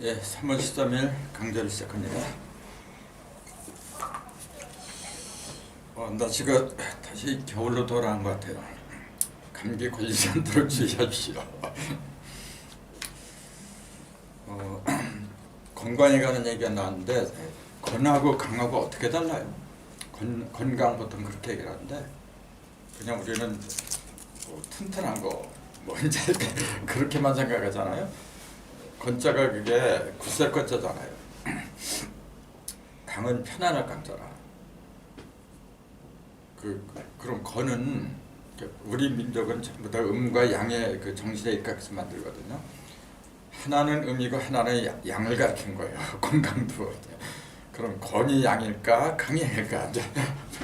예, 3월 13일 강좌를 시작합니다. 날씨가 다시 겨울로 돌아온 것 같아요. 감기 걸리지 않도록 주의하십시오. 건강에 관한 얘기가 나왔는데 건하고 강하고 어떻게 달라요? 건강 보통 그렇게 얘기를 하는데 그냥 우리는 뭐 튼튼한 거 뭐 이제 그렇게만 생각하잖아요. 건자가 그게 굳셀 건자잖아요. 강은 편안할 강자라. 그럼 건은 우리 민족은 전부 다 음과 양의 그 정신에 입각해서 만들거든요. 하나는 음이고 하나는 양을 가르친 거예요. 건강도. 그럼 건이 양일까 강이 양일까 이제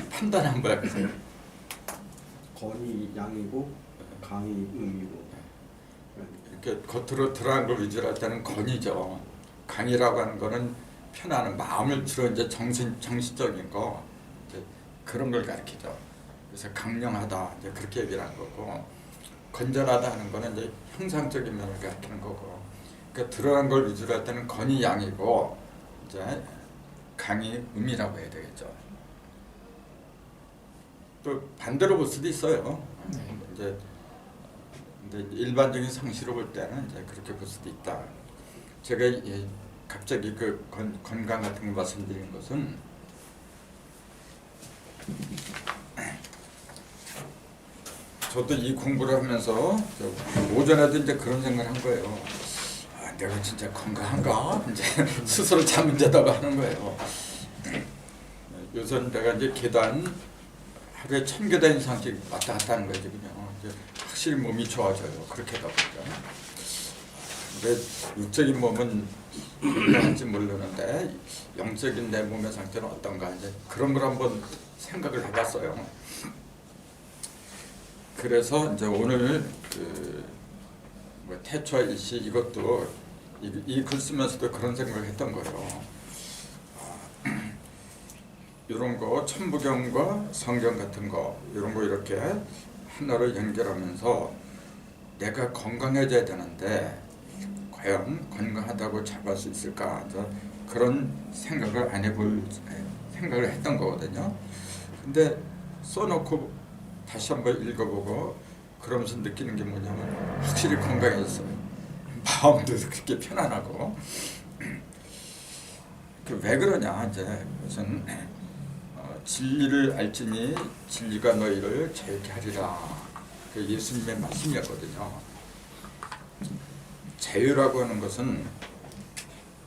판단 한번 해보세요. 건이 양이고 강이 음이고. 이렇게 겉으로 드러난 걸 위주로 할 때는 건이죠. 강이라고 하는 거는 편안한 마음을 주로 이제 정신적인 거 이제 그런 걸 가리키죠. 그래서 강령하다 이제 그렇게 얘기를 한 거고, 건전하다 하는 거는 이제 형상적인 면을 가리키는 거고, 그러니까 드러난 걸 위주로 할 때는 건이 양이고 이제 강이 음이라고 해야 되겠죠. 또 반대로 볼 수도 있어요. 이제 일반적인 상식으로 볼 때는 이제 그렇게 볼 수도 있다. 제가 갑자기 그 건강 같은 거 말씀드린 것은 저도 이 공부를 하면서 오전에도 이제 그런 생각을 한 거예요. 내가 진짜 건강한가? 이제 스스로 자문자답 하는 거예요. 요즘 내가 이제 계단 하루에 1000계단 이상씩 왔다 갔다 하는 거지 그냥. 확실히 몸이 좋아져요. 그렇게 하다 보니까. 내 육적인 몸은 건강한지 모르는데 영적인 내 몸의 상태는 어떤가 이제 그런 걸 한번 생각을 해봤어요. 그래서 이제 오늘 태초와 일시 이것도 이 글 쓰면서도 그런 생각을 했던 거예요. 이런 거 천부경과 성경 같은 거 이런 거 이렇게 하나로 연결하면서 내가 건강해져야 되는데 과연 건강하다고 잡을 수 있을까? 그런 생각을 안 해볼 생각을 했던 거거든요. 근데 써놓고 다시 한번 읽어보고 그러면서 느끼는 게 뭐냐면 확실히 건강해졌어요. 마음도 그렇게 편안하고. 왜 그러냐 이제 무슨 진리를 알지니 진리가 너희를 자유케 하리라. 그 예수님의 말씀이었거든요. 자유라고 하는 것은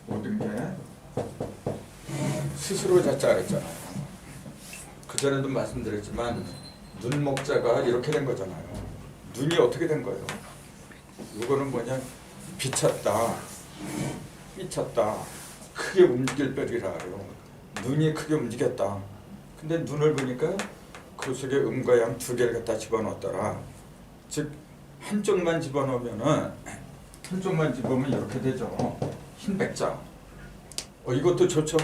모든 게 스스로 자자 그랬잖아요. 그전에도 말씀드렸지만 눈목자가 이렇게 된 거잖아요. 눈이 어떻게 된 거예요? 이거는 뭐냐, 비쳤다, 삐쳤다, 크게 움직일 뼈리라 그래요. 눈이 크게 움직였다. 근데 눈을 보니까 그 속에 음과 양 두 개를 갖다 집어넣었더라. 즉 한쪽만 집어넣으면은 한쪽만 집으면 이렇게 되죠. 흰 백자. 이것도 좋죠.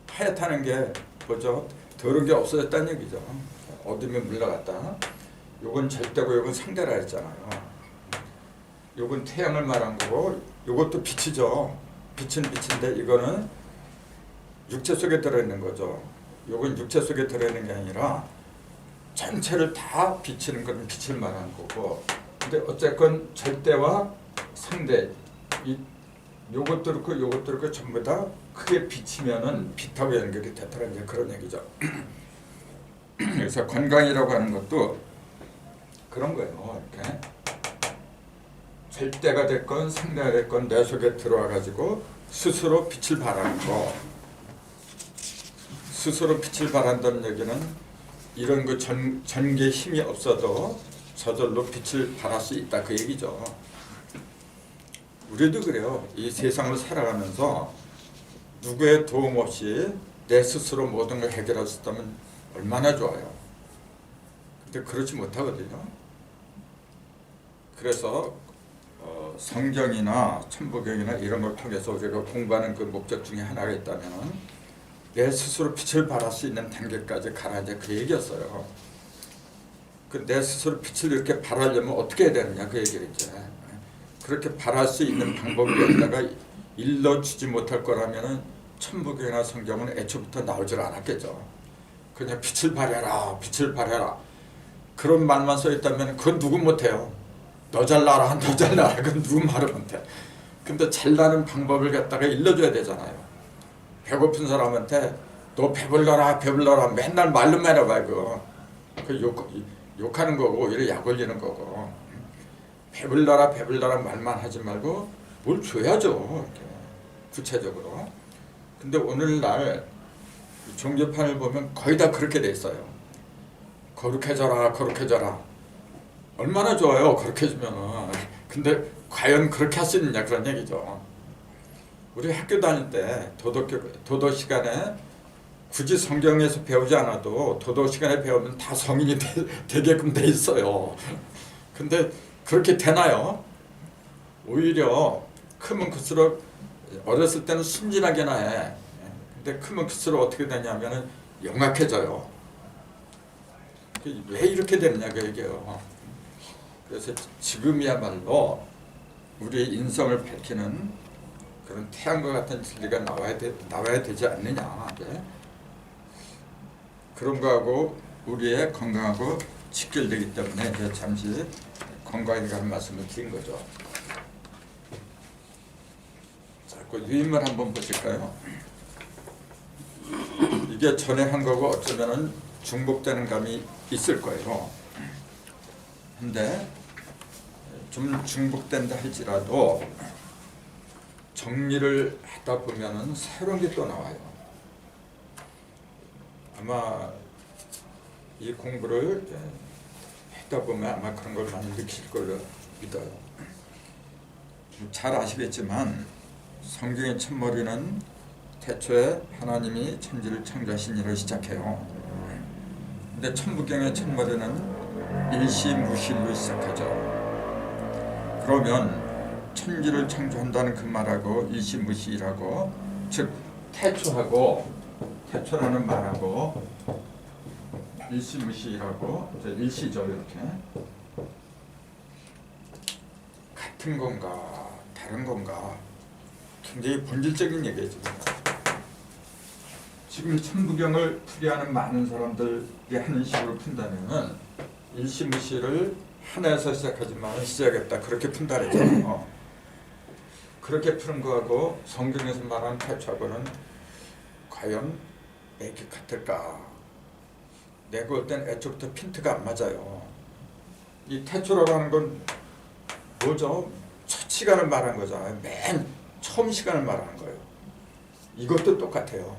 하얗다는 게 뭐죠? 더러운 게 없어졌다는 얘기죠. 어둠에 물러갔다. 요건 절대고 요건 상대라 했잖아요. 요건 태양을 말한 거고 요것도 빛이죠. 빛은 빛인데 이거는 육체 속에 들어있는 거죠. 요건 육체 속에 들어있는 게 아니라 전체를 다 비치는 건 빛을 말하는 거고, 근데 어쨌건 절대와 상대 요것도 그렇고 요것도 그렇고 전부 다 크게 비치면은 빛하고 연결이 되더라 이제 그런 얘기죠. 그래서 건강이라고 하는 것도 그런 거예요. 이렇게 절대가 됐건 상대가 됐건 내 속에 들어와 가지고 스스로 빛을 발하는 거. 스스로 빛을 발한다는 얘기는 이런 그 전개 힘이 없어도 저절로 빛을 발할 수 있다 그 얘기죠. 우리도 그래요. 이 세상을 살아가면서 누구의 도움 없이 내 스스로 모든 걸 해결할 수 있다면 얼마나 좋아요. 근데 그렇지 못하거든요. 그래서 성경이나 천부경이나 이런 걸 통해서 우리가 공부하는 그 목적 중에 하나가 있다면 내 스스로 빛을 발할 수 있는 단계까지 가라 이제 그 얘기였어요. 그 내 스스로 빛을 이렇게 발하려면 어떻게 해야 되느냐 그 얘기를 이제 그렇게 발할 수 있는 방법이 여기다가 일러주지 못할 거라면은 천부경이나 성경은 애초부터 나오질 않았겠죠. 그냥 빛을 발해라, 빛을 발해라. 그런 말만 써 있다면 그건 누구 못해요. 너 잘나라, 너 잘나라. 그건 누구 말을 못해. 근데 잘나는 방법을 갖다가 일러줘야 되잖아요. 배고픈 사람한테 너 배불러라, 배불러라. 맨날 말로만 해봐. 그 욕하는 거고 오히려 약 올리는 거고. 배불러라, 배불러라 말만 하지 말고 뭘 줘야죠. 이렇게 구체적으로. 근데 오늘날 종교판을 보면 거의 다 그렇게 돼 있어요. 거룩해져라, 거룩해져라. 얼마나 좋아요, 그렇게 해주면은. 근데 과연 그렇게 할 수 있느냐, 그런 얘기죠. 우리 학교 다닐 때 도덕 시간에 굳이 성경에서 배우지 않아도 도덕 시간에 배우면 다 성인이 되게끔 돼 있어요. 근데 그렇게 되나요? 오히려 크면 클수록 어렸을 때는 순진하게나 해. 근데 크면 클수록 어떻게 되냐면은 영악해져요. 왜 이렇게 되느냐 그 얘기예요. 그래서 지금이야말로 우리의 인성을 밝히는 그런 태양과 같은 진리가 나와야 되지 않느냐. 그런 거하고 우리의 건강하고 직결되기 때문에 이제 잠시 건강에 관한 말씀을 드린 거죠. 자, 그 유인물 한번 보실까요? 이게 전에 한 거고 어쩌면은 중복되는 감이 있을 거예요. 근데 좀 중복된다 할지라도 정리를 하다 보면은 새로운 게 또 나와요. 아마 이 공부를 하다 보면 아마 그런 걸 많이 느낄 걸로 믿어요. 잘 아시겠지만 성경의 첫머리는 태초에 하나님이 천지를 창조하시니로 시작해요. 근데 천부경의 첫머리는 일시무실로 시작하죠. 그러면 천지를 창조한다는 그 말하고 일시무실하고, 즉 태초라는 말하고 일시무실하고 일시죠. 이렇게 같은 건가 다른 건가 굉장히 본질적인 얘기죠. 지금 천부경을 풀이하는 많은 사람들이 하는 식으로 푼다면 일시무실을 하나에서 시작하지만 시작했다 그렇게 푼다 그랬잖아요. 그렇게 푸는 거하고 성경에서 말하는 태초하고는 과연 맥이 같을까? 내가 볼 땐 애초부터 핀트가 안 맞아요. 이 태초라고 하는 건 뭐죠? 첫 시간을 말한 거잖아요. 맨 처음 시간을 말하는 거예요. 이것도 똑같아요.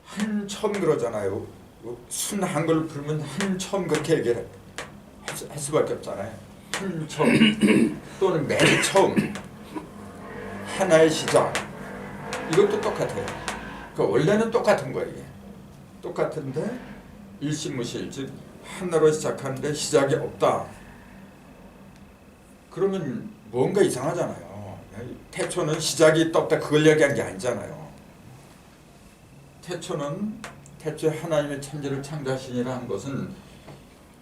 한 처음 그러잖아요. 순 한글 부르면 한 처음 그렇게 얘기를 할 수밖에 없잖아요. 한 처음 또는 맨 처음 하나의 시작. 이것도 똑같아요. 그러니까 원래는 똑같은 거예요. 이게. 똑같은데 일시무실, 즉 하나로 시작하는데 시작이 없다. 그러면 뭔가 이상하잖아요. 태초는 시작이 있다 없다 그걸 얘기한 게 아니잖아요. 태초에 하나님의 천지를 창조하시니라 한 것은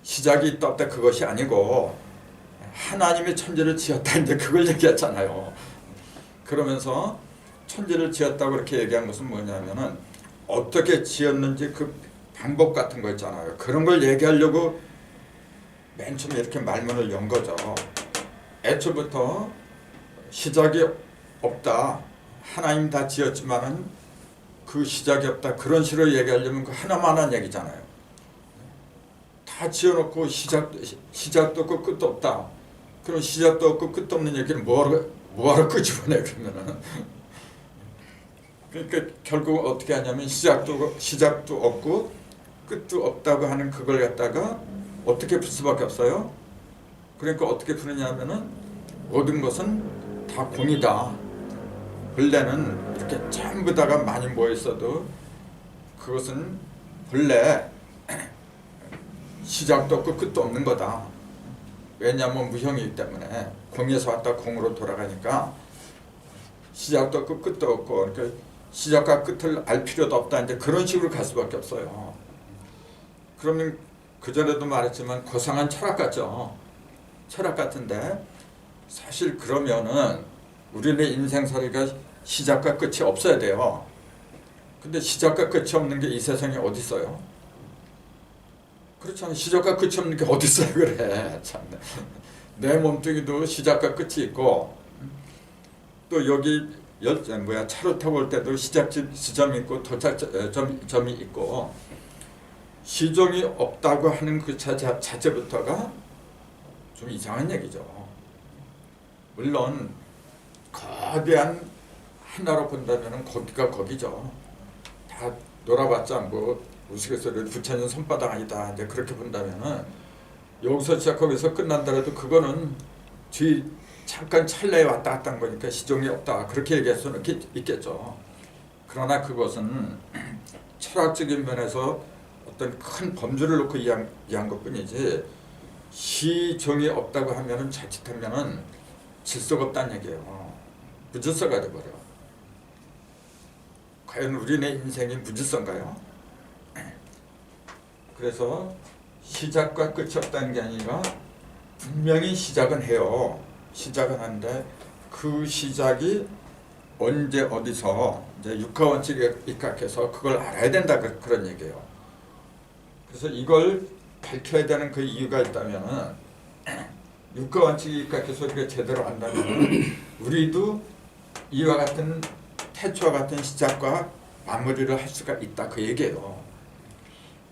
시작이 있다 없다 그것이 아니고 하나님의 천지를 지었다 이제 그걸 얘기했잖아요. 그러면서 천지를 지었다고 그렇게 얘기한 것은 뭐냐면은 어떻게 지었는지 그 방법 같은 거 있잖아요. 그런 걸 얘기하려고 맨 처음에 이렇게 말문을 연 거죠. 애초부터 시작이 없다. 하나님 다 지었지만은 그 시작이 없다. 그런 식으로 얘기하려면 그 하나만 한 얘기잖아요. 다 지어놓고 시작도 없고 끝도 없다. 그럼 시작도 없고 끝도 없는 얘기를 뭐하러 끄집어내 그러면은. 그러니까 결국 어떻게 하냐면 시작도 없고 끝도 없다고 하는 그걸 갖다가 어떻게 풀 수밖에 없어요. 그러니까 어떻게 푸느냐 하면은 모든 것은 다 공이다. 본래는 이렇게 전부 다가 많이 모여 있어도 그것은 본래 시작도 없고 끝도 없는 거다. 왜냐하면 무형이기 때문에 공에서 왔다 공으로 돌아가니까 시작도 없고 끝도 없고 그러니까 시작과 끝을 알 필요도 없다. 이제 그런 식으로 갈 수밖에 없어요. 그러면 그전에도 말했지만 고상한 철학 같죠. 철학 같은데 사실 그러면은 우리네 인생살이가 시작과 끝이 없어야 돼요. 근데 시작과 끝이 없는 게 이 세상에 어디 있어요? 그렇잖아요. 시작과 끝이 없는 게 어디 있어요? 그래. 참. 내 몸뚱이도 시작과 끝이 있고, 또 여기 차로 타고 올 때도 시작 지점이 있고 도착점이 있고, 시종이 없다고 하는 그 자체부터가 좀 이상한 얘기죠. 물론 거대한 하나로 본다면 거기가 거기죠. 다 놀아봤자 뭐 우스갯소리로 부처님 손바닥 아니다. 이제 그렇게 본다면은 여기서 시작 거기서 끝난다라도 그거는 뒤 잠깐 찰나에 왔다 갔다 한 거니까 시종이 없다. 그렇게 얘기할 수는 있겠죠. 그러나 그것은 철학적인 면에서 어떤 큰 범주를 놓고 이해한 것뿐이지, 시종이 없다고 하면은 자칫하면은 질서가 없다는 얘기예요. 무질서가 돼버려. 과연 우리네 인생이 무질서인가요? 그래서 시작과 끝이 없다는 게 아니라 분명히 시작은 해요. 시작은 하는데 그 시작이 언제 어디서 이제 육하원칙에 입각해서 그걸 알아야 된다, 그런 얘기예요. 그래서 이걸 밝혀야 되는 그 이유가 있다면은 육하원칙에 입각해서 우리가 제대로 안다면 우리도 이와 같은 태초와 같은 시작과 마무리를 할 수가 있다, 그 얘기예요.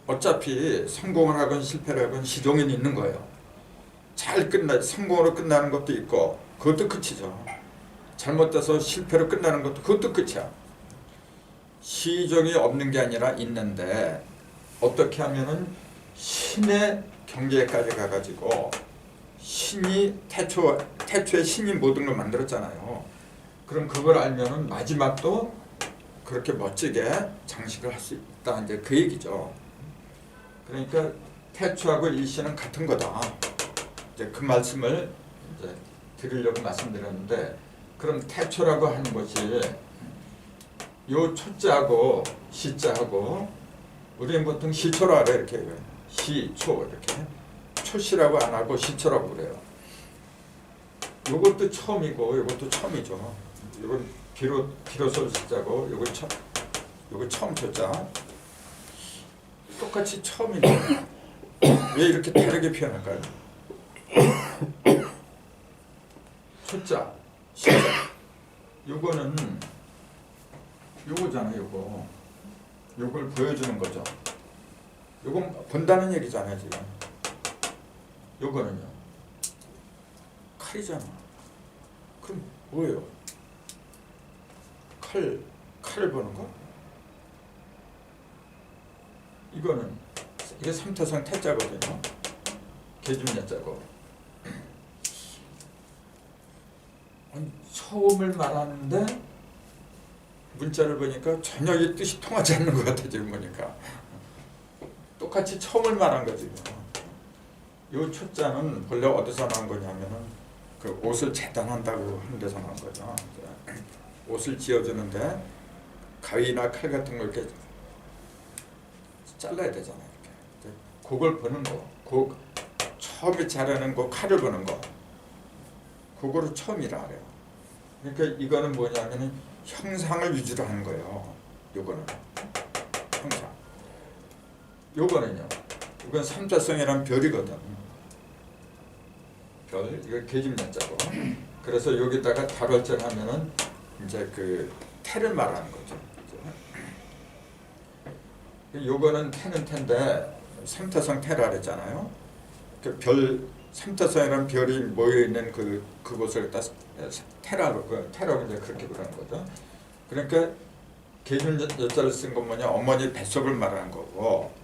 어차피 성공을 하건 실패를 하건 시종은 있는 거예요. 성공으로 끝나는 것도 있고 그것도 끝이죠. 잘못돼서 실패로 끝나는 것도 그것도 끝이야. 시종이 없는 게 아니라 있는데, 어떻게 하면은 신의 경계까지 가가지고 신이 태초에 신이 모든 걸 만들었잖아요. 그럼 그걸 알면은 마지막도 그렇게 멋지게 장식을 할 수 있다, 이제 그 얘기죠. 그러니까 태초하고 일신은 같은 거다. 이제 그 말씀을 이제 드리려고 말씀드렸는데, 그럼 태초라고 하는 것이 요 초자하고 시자하고, 우리는 보통 시초로 알아요. 이렇게 시초, 이렇게 초시라고 안 하고 시초라고 그래요. 요것도 처음이고 요것도 처음이죠. 요건 비로소 시자고 요거 처음 초자. 똑같이 처음인데 왜 이렇게 다르게 표현할까요? 초자, 시자. 요거는 요거잖아요. 요걸 보여주는 거죠. 요건 본다는 얘기잖아요, 지금. 요거는요, 칼이잖아. 그럼 뭐예요? 칼을 보는 거? 이게 삼타성 태자거든요. 계중야자고. 처음을 말하는데 문자를 보니까 전혀 이 뜻이 통하지 않는 것 같아, 지금 보니까. 똑같이 처음을 말한 거지. 이 초자는 본래 어디서 나온 거냐면은 그 옷을 재단한다고 하는 데서 나온 거죠. 옷을 지어주는데 가위나 칼 같은 걸 이렇게 잘라야 되잖아요. 이렇게. 그걸 보는 거, 처음에 자르는 그 칼을 보는 거, 그거를 처음이라 그래요. 그러니까 이거는 뭐냐면은 형상을 위주로 하는 거예요. 요거는 형상. 요거는요, 이건 삼자성이란 별이거든. 별, 이거 계집야자고. 그래서 여기다가 다발절 하면은 이제 그 태를 말하는 거죠. 요거는 태는 태인데 삼타성 태라 그랬잖아요. 그 별, 삼타성이란 별이 모여 있는 그곳을 갖다 태라고 이제 그렇게 그러는 거죠. 그러니까 계집야자를 쓴 건 뭐냐, 어머니 뱃속을 말하는 거고.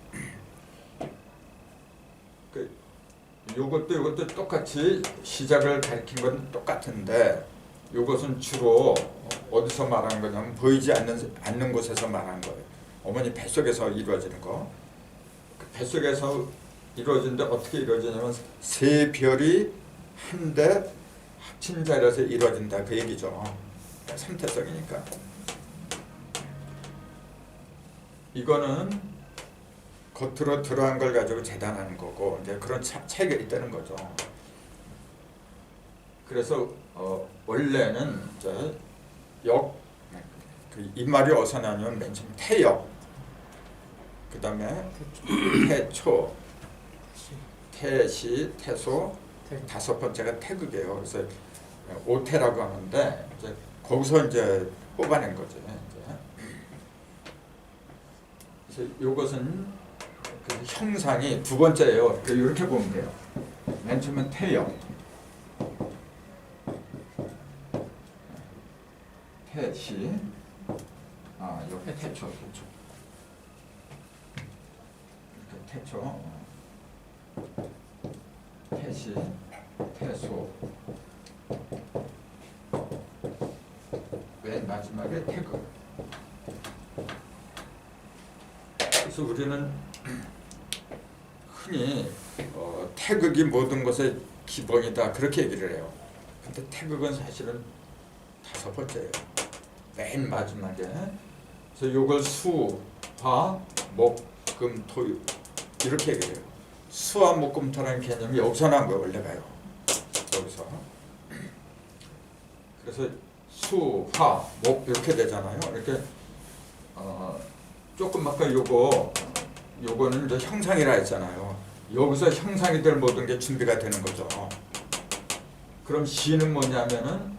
요것도 똑같이 시작을 가리킨 건 똑같은데, 요것은 주로 어디서 말하는 거냐면 보이지 않는 곳에서 말하는 거예요. 어머니 뱃속에서 이루어지는 거. 그 뱃속에서 이루어지는데 어떻게 이루어지냐면 세 별이 한데 합친 자리에서 이루어진다, 그 얘기죠. 삼태성이니까. 이거는 겉으로 들어간 걸 가지고 재단하는 거고, 이제 그런 차이가 있다는 거죠. 그래서 원래는 이 말이 어디서 나냐면 맨 처음 태역, 그 다음에 태초, 태시, 태소, 다섯 번째가 태극이에요. 그래서 오태라고 하는데 이제 거기서 이제 뽑아낸 거죠. 그래서 이것은 그 형상이 두 번째예요. 이렇게 보면 돼요. 맨 처음엔 태역, 태시, 옆에 태초. 이렇게 태초, 태시, 태소, 맨 마지막에 태극. 그래서 우리는 흔히 태극이 모든 것의 기본이다 그렇게 얘기를 해요. 근데 태극은 사실은 다섯 번째예요. 맨 마지막에. 그래서 이걸 수, 화, 목, 금, 토 이렇게 얘기해요. 수화, 목, 금, 토라는 개념이 여기서 나온 거예요. 원래가요. 여기서. 그래서 수, 화, 목 이렇게 되잖아요. 이렇게 조금 아까 요거는 이제 형상이라 했잖아요. 여기서 형상이 될 모든 게 준비가 되는 거죠. 그럼 시는 뭐냐면은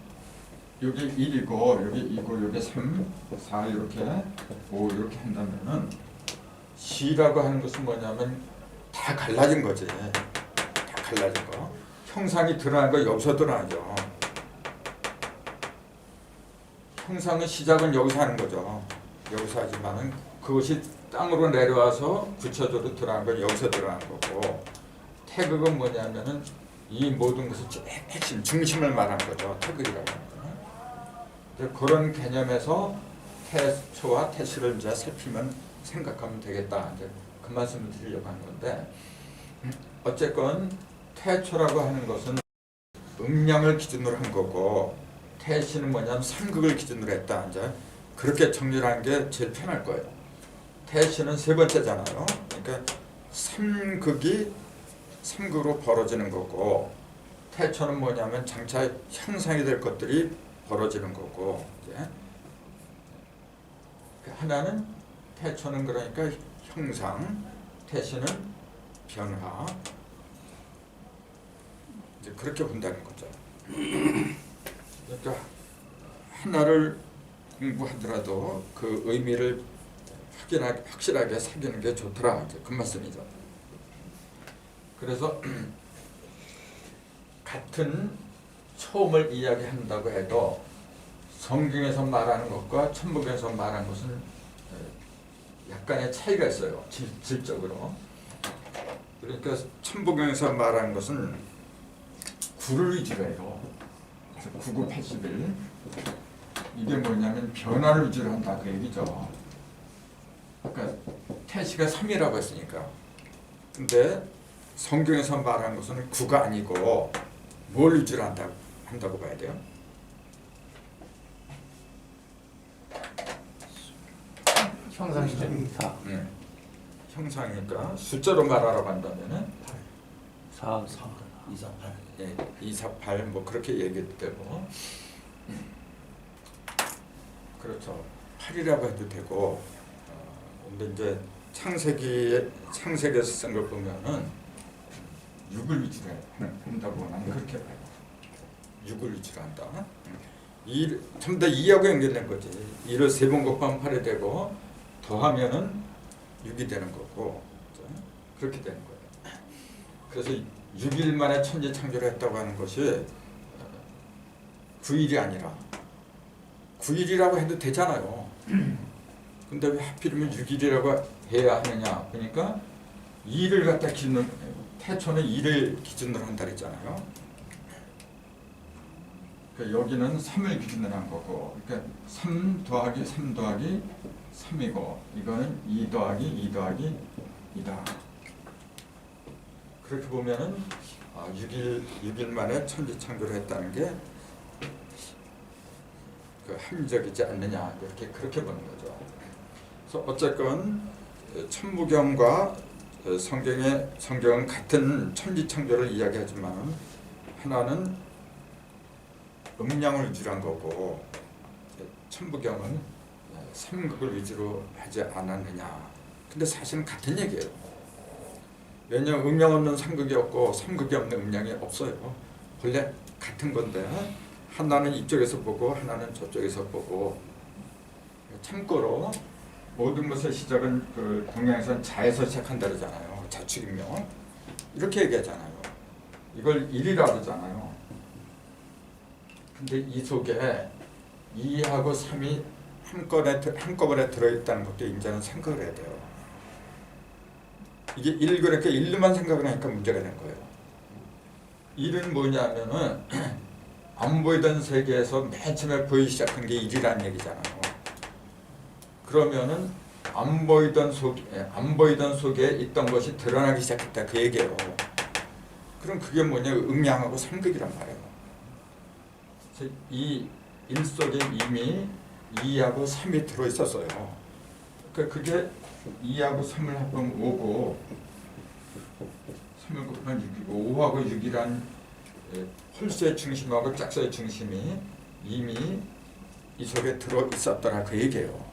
여기 1이고 여기 2고 여기 3, 4 이렇게 5 이렇게 한다면은 시라고 하는 것은 뭐냐면 다 갈라진 거지. 다 갈라진 거. 형상이 드러난 거 여기서 드러나죠. 형상의 시작은 여기서 하는 거죠. 여기서 하지만은 그것이 땅으로 내려와서 구체적으로 드러난 건 여기서 드러난 거고, 태극은 뭐냐면은 이 모든 것의 핵심, 중심을 말하는 거죠. 태극이라고 하는 거는. 그런 개념에서 태초와 태시를 이제 살피면 생각하면 되겠다. 이제 그 말씀을 드리려고 하는 건데, 어쨌건 태초라고 하는 것은 음량을 기준으로 한 거고, 태시는 뭐냐면 삼극을 기준으로 했다. 이제 그렇게 정리하는 게 제일 편할 거예요. 태시는 세 번째잖아요. 그러니까 삼극으로 벌어지는 거고, 태초는 뭐냐면 장차 형상이 될 것들이 벌어지는 거고, 이제 하나는 태초는 그러니까 형상, 태시는 변화. 이제 그렇게 본다는 거죠. 그러니까 하나를 공부하더라도 그 의미를 확실하게 새기는 게 좋더라. 이제 그 말씀이죠. 그래서 같은 처음을 이야기한다고 해도 성경에서 말하는 것과 천북에서 말하는 것은 약간의 차이가 있어요. 질적으로. 그러니까 천북에서 말하는 것은 구를 위주로 해요. 그래서 9구 81. 이게 뭐냐면 변화를 위주로 한다 그 얘기죠. 그러니까 태시가 3이라고 했으니까. 근데 성경에서 말하는 것은 9가 아니고 뭘 위주로 한다고 봐야 돼요? 형상이죠. 형상이니까 숫자로 말하라고 한다면은 4, 2, 4, 8. 예, 2, 4, 8 뭐 그렇게 얘기되고, 그렇죠. 8이라고 해도 되고, 근데 이제 창세기에서 쓴 걸 보면은 6을 위주로 한다고 나는 그렇게 봐요. 6을 위주로 한다. 전부 다 2하고 연결된 거지. 2를 3번 곱하면 8이 되고 더하면은 6이 되는 거고, 그렇게 되는 거예요. 그래서 6일 만에 천지 창조를 했다고 하는 것이 9일이 아니라 9일이라고 해도 되잖아요. 근데 왜 하필이면 6일이라고 해야 하느냐? 그러니까 2를 갖다 태초는 2를 기준으로 한다 그랬잖아요. 그러니까 여기는 3을 기준으로 한 거고, 그러니까 3 더하기 3 더하기 3이고, 이거는 2 더하기 2 더하기 2다. 그렇게 보면은 6일 만에 천지 창조를 했다는 게 그 합리적이지 않느냐, 그렇게 보는 거죠. 그래서 어쨌건 천부경과 성경은 같은 천지 창조를 이야기하지만 하나는 음양을 위주로 한 거고 천부경은 삼극을 위주로 하지 않았느냐. 근데 사실은 같은 얘기예요. 왜냐하면 음양 없는 삼극이 없고 삼극이 없는 음양이 없어요. 원래 같은 건데 하나는 이쪽에서 보고 하나는 저쪽에서 보고. 참고로 모든 것의 시작은 그 동양에서는 자에서 시작한다 그러잖아요. 자축인명 이렇게 얘기하잖아요. 이걸 일이라고 그러잖아요. 근데 이 속에 2하고 3이 한꺼번에 들어있다는 것도 이제는 생각을 해야 돼요. 이게 1 그러니까 1만 생각을 하니까 문제가 된 거예요. 1은 뭐냐면은 안 보이던 세계에서 맨 처음에 보이기 시작한 게 1이라는 얘기잖아요. 그러면은 안 보이던 속에 있던 것이 드러나기 시작했다 그 얘기예요. 그럼 그게 뭐냐 음양하고 삼극이란 말이에요. 그래서 이 1 속에 이미 2하고 3이 들어있었어요. 그러니까 그게 2하고 3을 합하면 5고 3을 곱하면 6이고 5하고 6이란 홀수의 중심하고 짝수의 중심이 이미 이 속에 들어있었더라 그 얘기예요.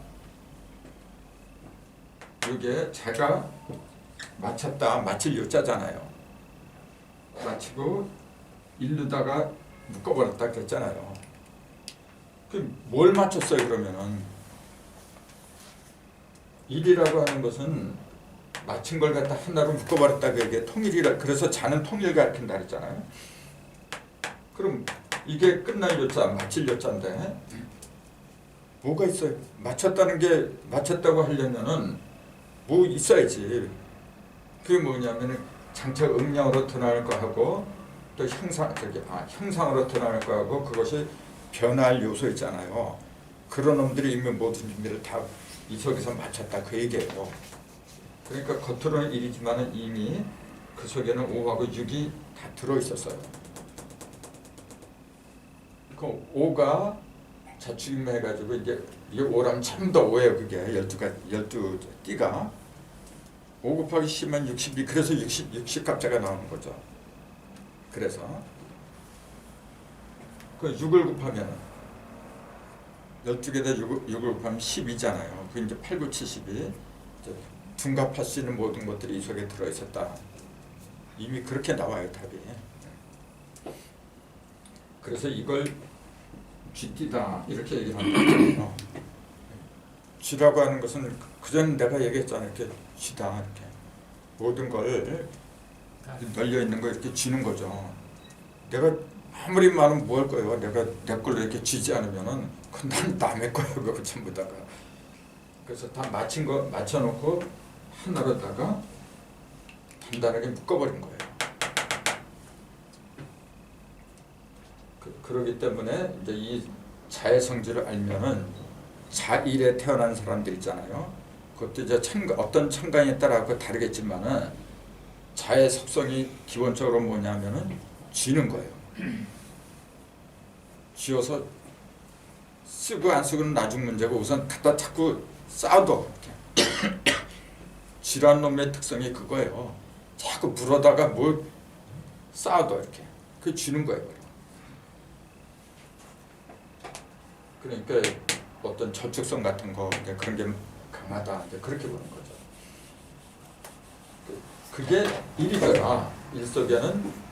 이게 제가 맞췄다 맞힐 요자잖아요. 맞히고 일르다가 묶어버렸다 그랬잖아요. 뭘 맞췄어요 그러면은? 1이라고 하는 것은 맞힌 걸 갖다 하나로 묶어버렸다 그게 통일이라. 그래서 자는 통일 가르친다 그랬잖아요. 그럼 이게 끝날 요자 맞힐 요자인데 뭐가 있어요? 맞췄다는 게 맞췄다고 하려면은 뭐 있어야지. 그게 뭐냐면은 장차 음양으로 드러날 거 하고 또 형상으로 드러날 거 하고 그것이 변화할 요소 있잖아요. 그런 놈들이 이미 모든 준비를 다 이 속에서 맞췄다 그 얘기예요. 그러니까 겉으로는 1이지만은 이미 그 속에는 5하고 6이 다 들어있었어요. 그 5가 자축인묘 해가지고 이게 5라면 참 더 5예요. 그게 12띠가 5 곱하기 10은 62. 그래서 60 값자가 나오는 거죠. 그래서 그 6을 곱하면 12개에다 6을 곱하면 10이잖아요. 그 이제 8, 9, 72 둔갑할 수 있는 모든 것들이 이 속에 들어있었다. 이미 그렇게 나와요 답이. 그래서 이걸 쥐띠다 이렇게 얘기를 한다잖아요. 쥐라고 하는 것은 그전 내가 얘기했잖아요. 이렇게 쥐다 이렇게 모든 걸 널려 있는 거 이렇게 쥐는 거죠. 내가 아무리 말하면 뭐 할 거예요. 내가 내 걸로 이렇게 쥐지 않으면은 그건 난 남의 거예요. 그거 전부 다가. 그래서 다 맞힌 거 맞춰놓고 하나로다가 단단하게 묶어버린 거예요. 그러기 때문에 이제 이 자의 성질을 알면은 자일에 태어난 사람들 있잖아요. 그것도 이제 어떤 천간에 따라 다르겠지만은 자의 속성이 기본적으로 뭐냐면은 쥐는 거예요. 쥐어서 쓰고 안 쓰고는 나중 문제고 우선 갖다 자꾸 쌓아둬. 쥐란 놈의 특성이 그거예요. 자꾸 물어다가 뭘 쌓아둬 이렇게. 그게 쥐는 거예요. 그러니까 어떤 저축성 같은 거 그런 게 강하다 그렇게 보는 거죠. 그게 일이더라. 일 속에는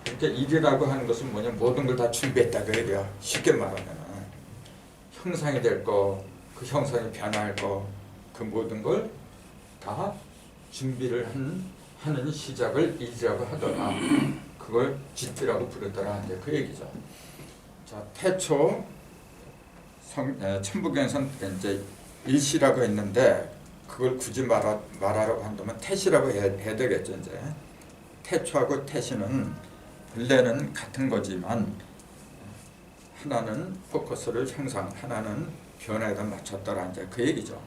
이렇게 일이라고 하는 것은 뭐냐 모든 걸 다 준비했다 그래요. 쉽게 말하면 형상이 될 거, 그 형상이 변화할 거, 그 모든 걸 다 준비를 하는 시작을 일이라고 하더라. 그걸 쥐띠라고 부르더라. 이제 그 얘기죠. 자, 태초 천부경에서는 이제 일시라고 했는데 그걸 굳이 말하라고 한다면 태시라고 해야 되겠죠. 이제 태초하고 태시는 본래는 같은 거지만 하나는 포커스를 형상, 하나는 변화에다 맞췄더라. 이제 그 얘기죠.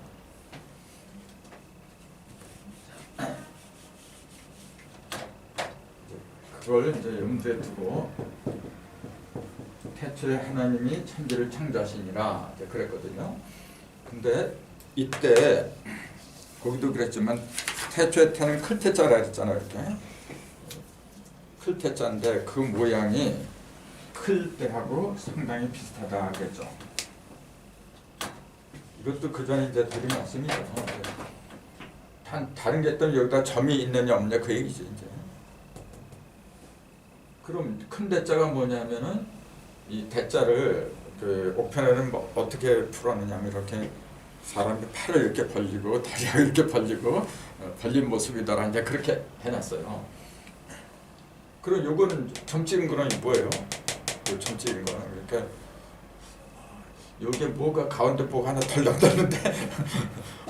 그걸 이제 염두에 두고 태초에 하나님이 천지를 창조하시니라 그랬거든요. 근데 이때 거기도 그랬지만 태초에 태는 클태자라 그랬잖아요. 이렇게 클태자인데 그 모양이 클 때하고 상당히 비슷하다 하겠죠. 이것도 그 전에 이제 드린 말씀이죠. 다른 게 또 여기다 점이 있느냐 없느냐 그 얘기지 이제. 그럼 큰 대자가 뭐냐면은 이 대자를 그 옥편에는 뭐 어떻게 풀었느냐면 이렇게 사람이 팔을 이렇게 벌리고 다리가 이렇게 벌리고 벌린 모습이더라 이제 그렇게 해놨어요. 그럼 요거는 점 찍은 거는 뭐예요? 요 점 찍은 거는 그러니까 요게 뭐가 가운데 뭐가 하나 덜 남았는데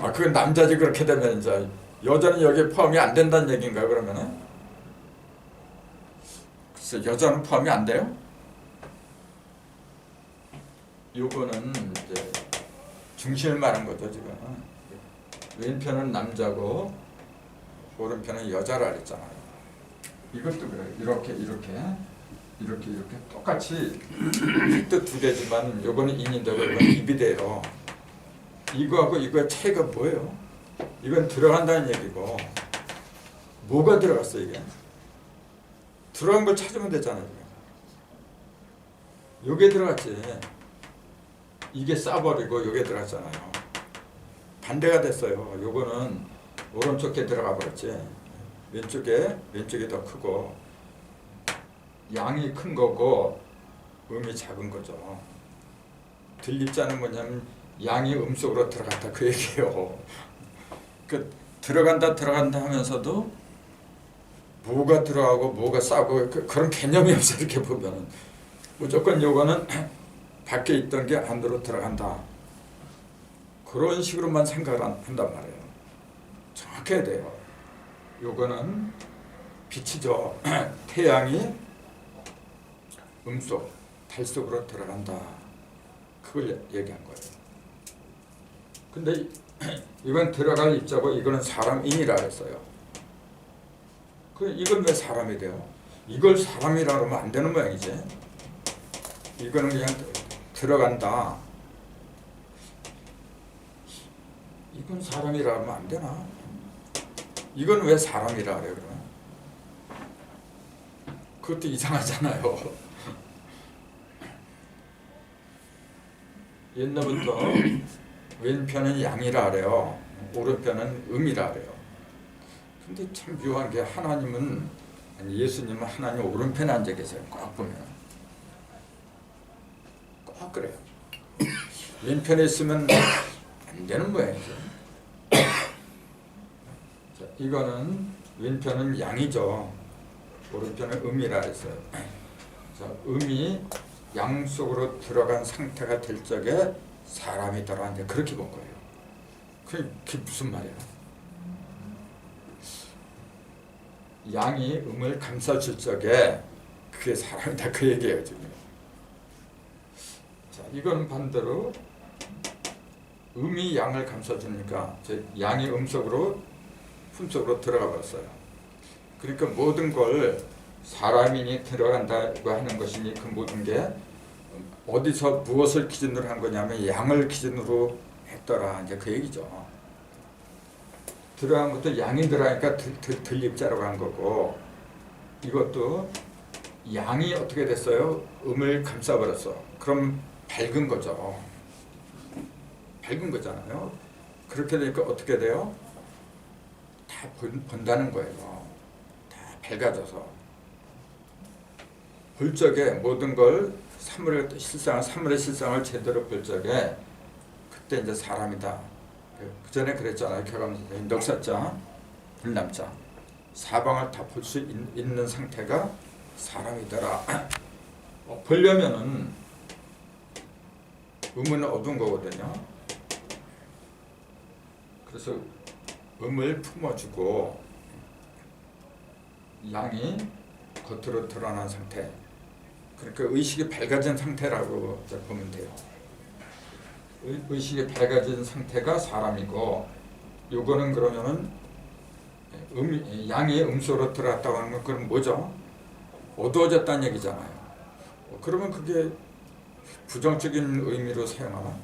아 그건 남자지 그렇게 되면 이제 여자는 여기에 포함이 안 된다는 얘기인가 그러면은? 글쎄 여자는 포함이 안 돼요? 요거는 이제 중심을 말한 거죠 지금. 왼편은 남자고 오른편은 여자라 그랬잖아요. 이것도 그래요. 이렇게 똑같이 뜻 두 개지만 요거는 인인데 요거는 입이 돼요. 이거하고 이거의 차이가 뭐예요? 이건 들어간다는 얘기고 뭐가 들어갔어 이게? 들어간 걸 찾으면 되잖아요. 요게 들어갔지. 이게 싸버리고 요게 들어갔잖아요. 반대가 됐어요. 요거는 오른쪽에 들어가 버렸지. 왼쪽이 더 크고 양이 큰 거고 음이 작은 거죠. 들립자는 뭐냐면 양이 음 속으로 들어갔다 그 얘기예요. 그 들어간다 하면서도 뭐가 들어가고 뭐가 싸고 그런 개념이 없어. 이렇게 보면은 무조건 요거는 밖에 있던 게 안으로 들어간다. 그런 식으로만 생각을 한단 말이에요. 정확해야 돼요. 요거는 빛이죠. 태양이 음속, 달 속으로 들어간다. 그걸 얘기한 거예요. 근데 이건 들어갈 입자고 이거는 사람인이라 했어요. 이건 왜 사람이 돼요? 이걸 사람이라 그러면 안 되는 모양이지. 이거는 그냥 들어간다. 이건 사람이라 하면 안 되나? 이건 왜 사람이라 그래요 그러면? 그것도 이상하잖아요. 옛날부터 왼편은 양이라 그래요. 오른편은 음이라 그래요. 근데 참 묘한 게 하나님은 예수님은 하나님 오른편에 앉아 계세요. 꼭 보면 꼭 그래요. 왼편에 있으면 안 되는 모양이죠. 자, 이거는 왼편은 양이죠. 오른편은 음이라 했어요. 자, 음이 양 속으로 들어간 상태가 될 적에 사람이더라. 이제 그렇게 본 거예요. 그게 무슨 말이야? 양이 음을 감싸줄 적에 그게 사람이다. 그 얘기예요 지금. 자, 이거는 반대로 음이 양을 감싸주니까 양이 음 속으로 품 속으로 들어가 버렸어요. 그러니까 모든 걸 사람인이 들어간다고 하는 것이니 그 모든 게 어디서 무엇을 기준으로 한 거냐면 양을 기준으로 했더라. 이제 그 얘기죠. 들어간 것도 양이 들어가니까 들립자라고 한 거고 이것도 양이 어떻게 됐어요? 음을 감싸버렸어. 그럼 밝은 거죠. 밝은 거잖아요. 그렇게 되니까 어떻게 돼요? 다 본다는 거예요. 다 밝아져서 볼 적에 모든 걸 사물의 실상을 제대로 볼 적에 그때 이제 사람이다. 그 전에 그랬잖아요. 교감 넉사자, 불남자, 사방을 다 볼 수 있는 상태가 사람이더라. 보려면은 음은 어두운 거거든요. 그래서 음을 품어주고 양이 겉으로 드러난 상태. 그러니까 의식이 밝아진 상태라고 보면 돼요. 의식이 밝아진 상태가 사람이고, 요거는 그러면은 양이 음소로 들어갔다고 하는 건 그럼 뭐죠? 어두워졌다는 얘기잖아요. 그러면 그게 부정적인 의미로 사용하나?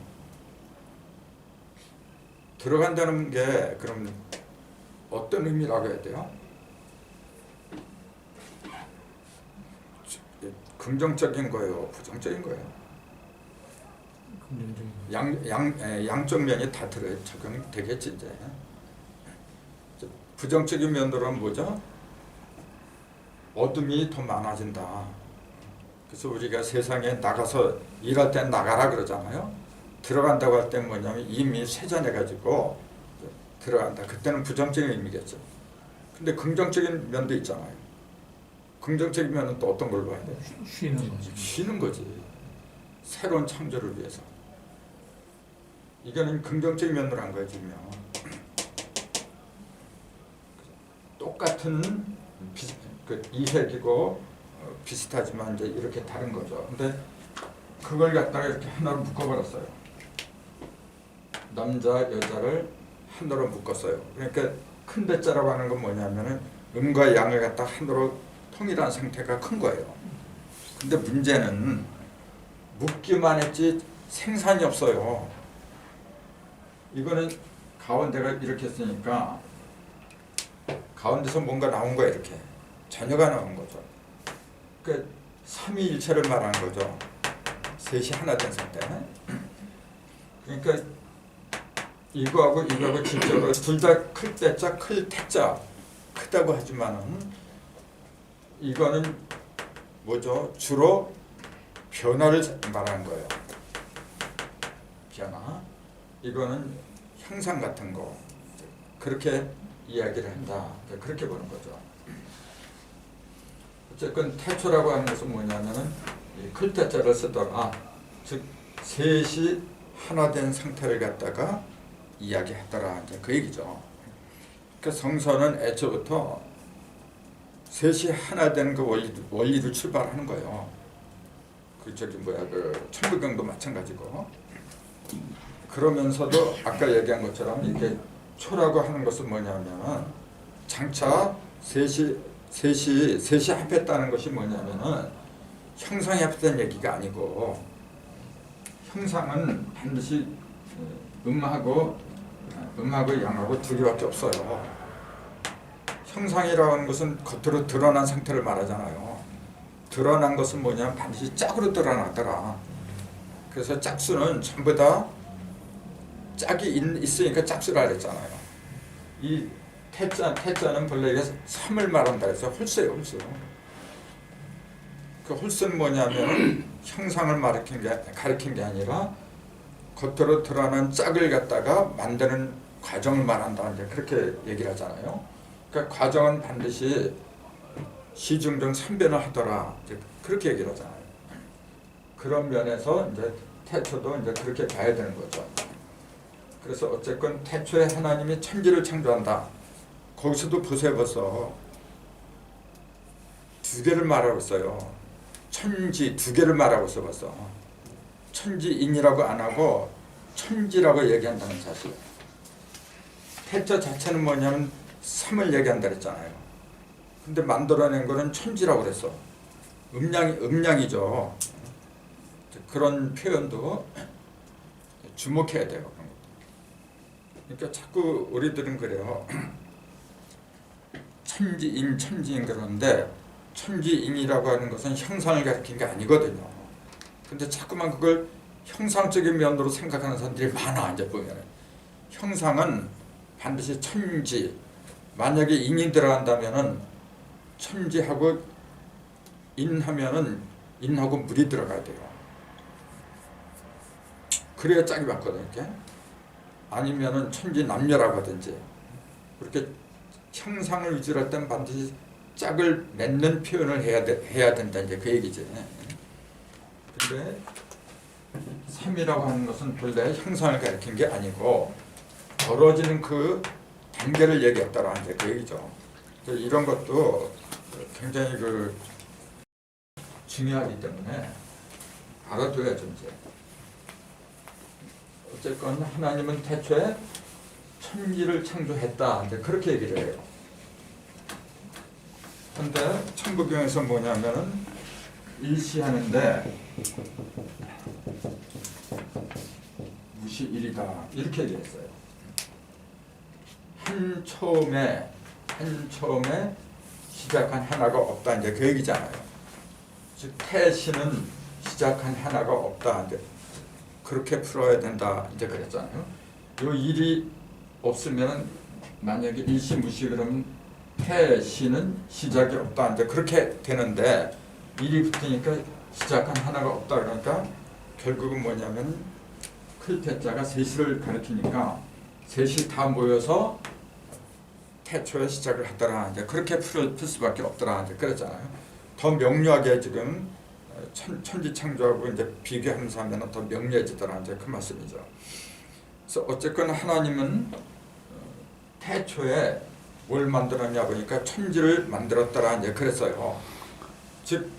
들어간다는 게 그럼 어떤 의미라고 해야 돼요? 긍정적인 거예요, 부정적인 거예요. 긍정적인. 양쪽 면이 다 적용이 되겠지 이제. 부정적인 면으로는 뭐죠? 어둠이 더 많아진다. 그래서 우리가 세상에 나가서 일할 땐 나가라 그러잖아요. 들어간다고 할 땐 뭐냐면 이미 세전해가지고 들어간다. 그때는 부정적인 의미겠죠. 근데 긍정적인 면도 있잖아요. 긍정적인 면은 또 어떤 걸 봐야 돼요? 쉬는 거지. 쉬는 거지. 새로운 창조를 위해서. 이거는 긍정적인 면으로 한 거예요, 지금. 똑같은 이색이고 비슷하지만 이제 이렇게 다른 거죠. 근데 그걸 갖다가 이렇게 하나로 묶어버렸어요. 남자, 여자를 하나로 묶었어요. 그러니까 큰 대자라고 하는 건 뭐냐면은 음과 양을 갖다 하나로 통일한 상태가 큰 거예요. 근데 문제는 묶기만 했지 생산이 없어요. 이거는 가운데가 이렇게 쓰니까 가운데서 뭔가 나온 거야. 이렇게 전혀가 나온 거죠. 그러니까 삼위일체를 말하는 거죠. 셋이 하나 된 상태. 그러니까 이거하고 질적으로 둘 다 클 때자 클 태자 크다고 하지만은 이거는 뭐죠? 주로 변화를 말하는 거예요. 변화. 이거는 형상 같은 거. 그렇게 이야기를 한다. 그렇게 보는 거죠. 어쨌든 태초라고 하는 것은 뭐냐면은 클태자를 쓰더라. 즉 셋이 하나 된 상태를 갖다가 이야기하더라. 이제 그 얘기죠. 그 성서는 애초부터 셋이 하나 되는 그 원리를 출발하는 거예요. 그 천부경도 마찬가지고. 그러면서도 아까 얘기한 것처럼 이렇게 초라고 하는 것은 뭐냐면은 장차 셋이 합했다는 것이 뭐냐면은 형상이 합했다는 얘기가 아니고, 형상은 반드시 음하고 양하고 두 개밖에 없어요. 형상이라고 하는 것은 겉으로 드러난 상태를 말하잖아요. 드러난 것은 뭐냐면 반드시 짝으로 드러나더라. 그래서 짝수는 전부 다 짝이 있으니까 짝수라 그랬잖아요. 이 태자는 본래 이게 3을 말한다 해서 홀수예요, 홀수. 그 홀수는 뭐냐면 형상을 가리킨 게 아니라 겉으로 드러난 짝을 갖다가 만드는 과정을 말한다. 이제 그렇게 얘기를 하잖아요. 그러니까 과정은 반드시 시중정 삼변을 하더라. 이제 그렇게 얘기를 하잖아요. 그런 면에서 이제 태초도 이제 그렇게 봐야 되는 거죠. 그래서 어쨌건 태초에 하나님이 천지를 창조한다. 거기서도 보세요, 벌써 두 개를 말하고 있어요. 천지 두 개를 말하고 있어 벌써. 천지인이라고 안 하고 천지라고 얘기한다는 사실. 태자 자체는 뭐냐면 3을 얘기한다 그랬잖아요. 근데 만들어낸 거는 천지라고 그랬어. 음량이죠. 그런 표현도 주목해야 돼요. 그러니까 자꾸 우리들은 그래요. 천지인 그런데 천지인이라고 하는 것은 형상을 가리킨 게 아니거든요. 근데 자꾸만 그걸 형상적인 면으로 생각하는 사람들이 많아. 이제 보면 형상은 반드시 천지, 만약에 인이 들어간다면은 천지하고 인하면은 인하고 물이 들어가야 돼요. 그래야 짝이 맞거든요. 이렇게. 아니면은 천지 남녀라고 하든지. 그렇게 형상을 위주로 할 땐 반드시 짝을 맺는 표현을 해야 된다. 이제 그 얘기지. 근데 3이라고 하는 것은 본래 형상을 가리킨 게 아니고 벌어지는 그 단계를 얘기했다라. 이제 그 얘기죠. 이런 것도 굉장히 중요하기 때문에 알아둬야죠. 이제. 어쨌건 하나님은 태초에 천지를 창조했다. 이제 그렇게 얘기를 해요. 근데 천부경에서 뭐냐면은 일시하는데 무시일이다. 이렇게 얘기했어요. 한 처음에 시작한 하나가 없다. 이제 그 얘기잖아요. 즉 태시는 시작한 하나가 없다. 이제 그렇게 풀어야 된다. 이제 그랬잖아요. 요 일이 없으면 만약에 일시무시 그러면 태시는 시작이 없다. 이제 그렇게 되는데 일이 붙으니까 시작한 하나가 없다. 그러니까 결국은 뭐냐면 클태자가 셋을 가리키니까 셋이 다 모여서 태초에 시작을 하더라. 이제 그렇게 풀 수밖에 없더라. 이제 그랬잖아요. 더 명료하게 지금 천지창조하고 이제 비교하면서 하면 더 명료해지더라. 이제 그 말씀이죠. 그래서 어쨌건 하나님은 태초에 뭘 만들었냐 보니까 천지를 만들었더라. 이제 그랬어요. 즉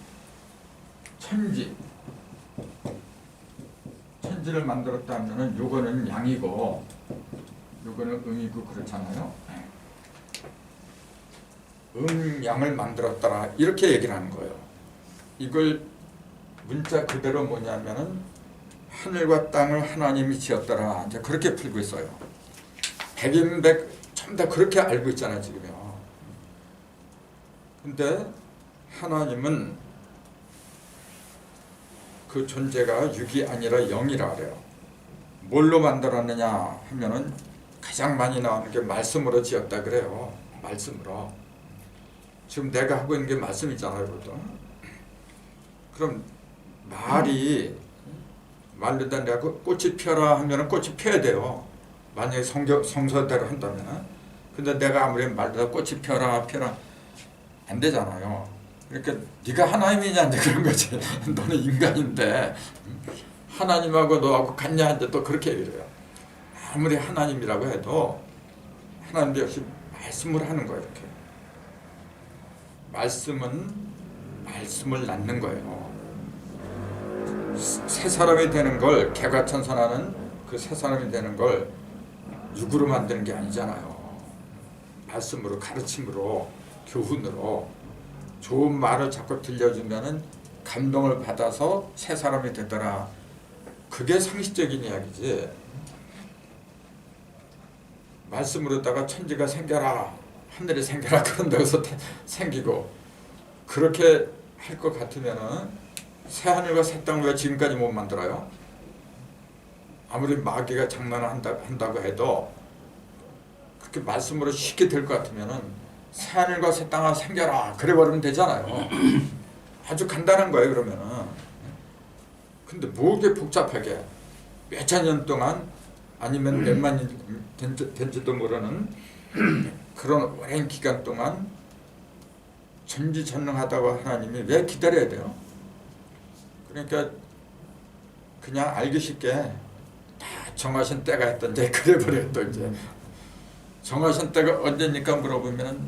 천지를 만들었다 하면은 요거는 양이고 요거는 음이고 그렇잖아요. 양을 만들었더라 이렇게 얘기를 하는 거예요. 이걸 문자 그대로 뭐냐면은 하늘과 땅을 하나님이 지었더라 이제 그렇게 풀고 있어요. 백인백 전부 다 그렇게 알고 있잖아요 지금요. 근데 하나님은 그 존재가 6이 아니라 0이라 그래요. 뭘로 만들었느냐 하면은 가장 많이 나오는 게 말씀으로 지었다 그래요. 말씀으로. 지금 내가 하고 있는 게 말씀이잖아요. 그것도. 그럼 말로 다 내가 꽃이 피어라 하면은 꽃이 피어야 돼요. 만약에 성서대로 한다면. 근데 내가 아무리 말로 꽃이 피어라 안 되잖아요. 그러니까 네가 하나님이냐 이제 그런 거지. 너는 인간인데 하나님하고 너하고 같냐 이제 또 그렇게 얘기해요. 아무리 하나님이라고 해도 하나님도 역시 말씀을 하는 거예요. 이렇게 말씀은 말씀을 낳는 거예요. 새 사람이 되는 걸 개과천선하는 그 새 사람이 되는 걸 육으로 만드는 게 아니잖아요. 말씀으로 가르침으로 교훈으로 좋은 말을 자꾸 들려주면은 감동을 받아서 새 사람이 되더라. 그게 상식적인 이야기지. 말씀으로다가 천지가 생겨라, 하늘이 생겨라 그런다고 해서 생기고 그렇게 할 것 같으면은 새 하늘과 새 땅을 왜 지금까지 못 만들어요? 아무리 마귀가 장난을 한다고 해도 그렇게 말씀으로 쉽게 될 것 같으면은 새 하늘과 새 땅아 생겨라 그래 버리면 되잖아요. 아주 간단한 거예요 그러면은. 근데 뭐 이렇게 복잡하게 몇 천 년 동안 아니면 몇만 년 된지도 모르는 그런 오랜 기간 동안 전지전능하다고 하나님이 왜 기다려야 돼요? 그러니까 그냥 알기 쉽게 다 정하신 때가 있던데 그래 버려요. 또 이제 정하신 때가 언제니까 물어보면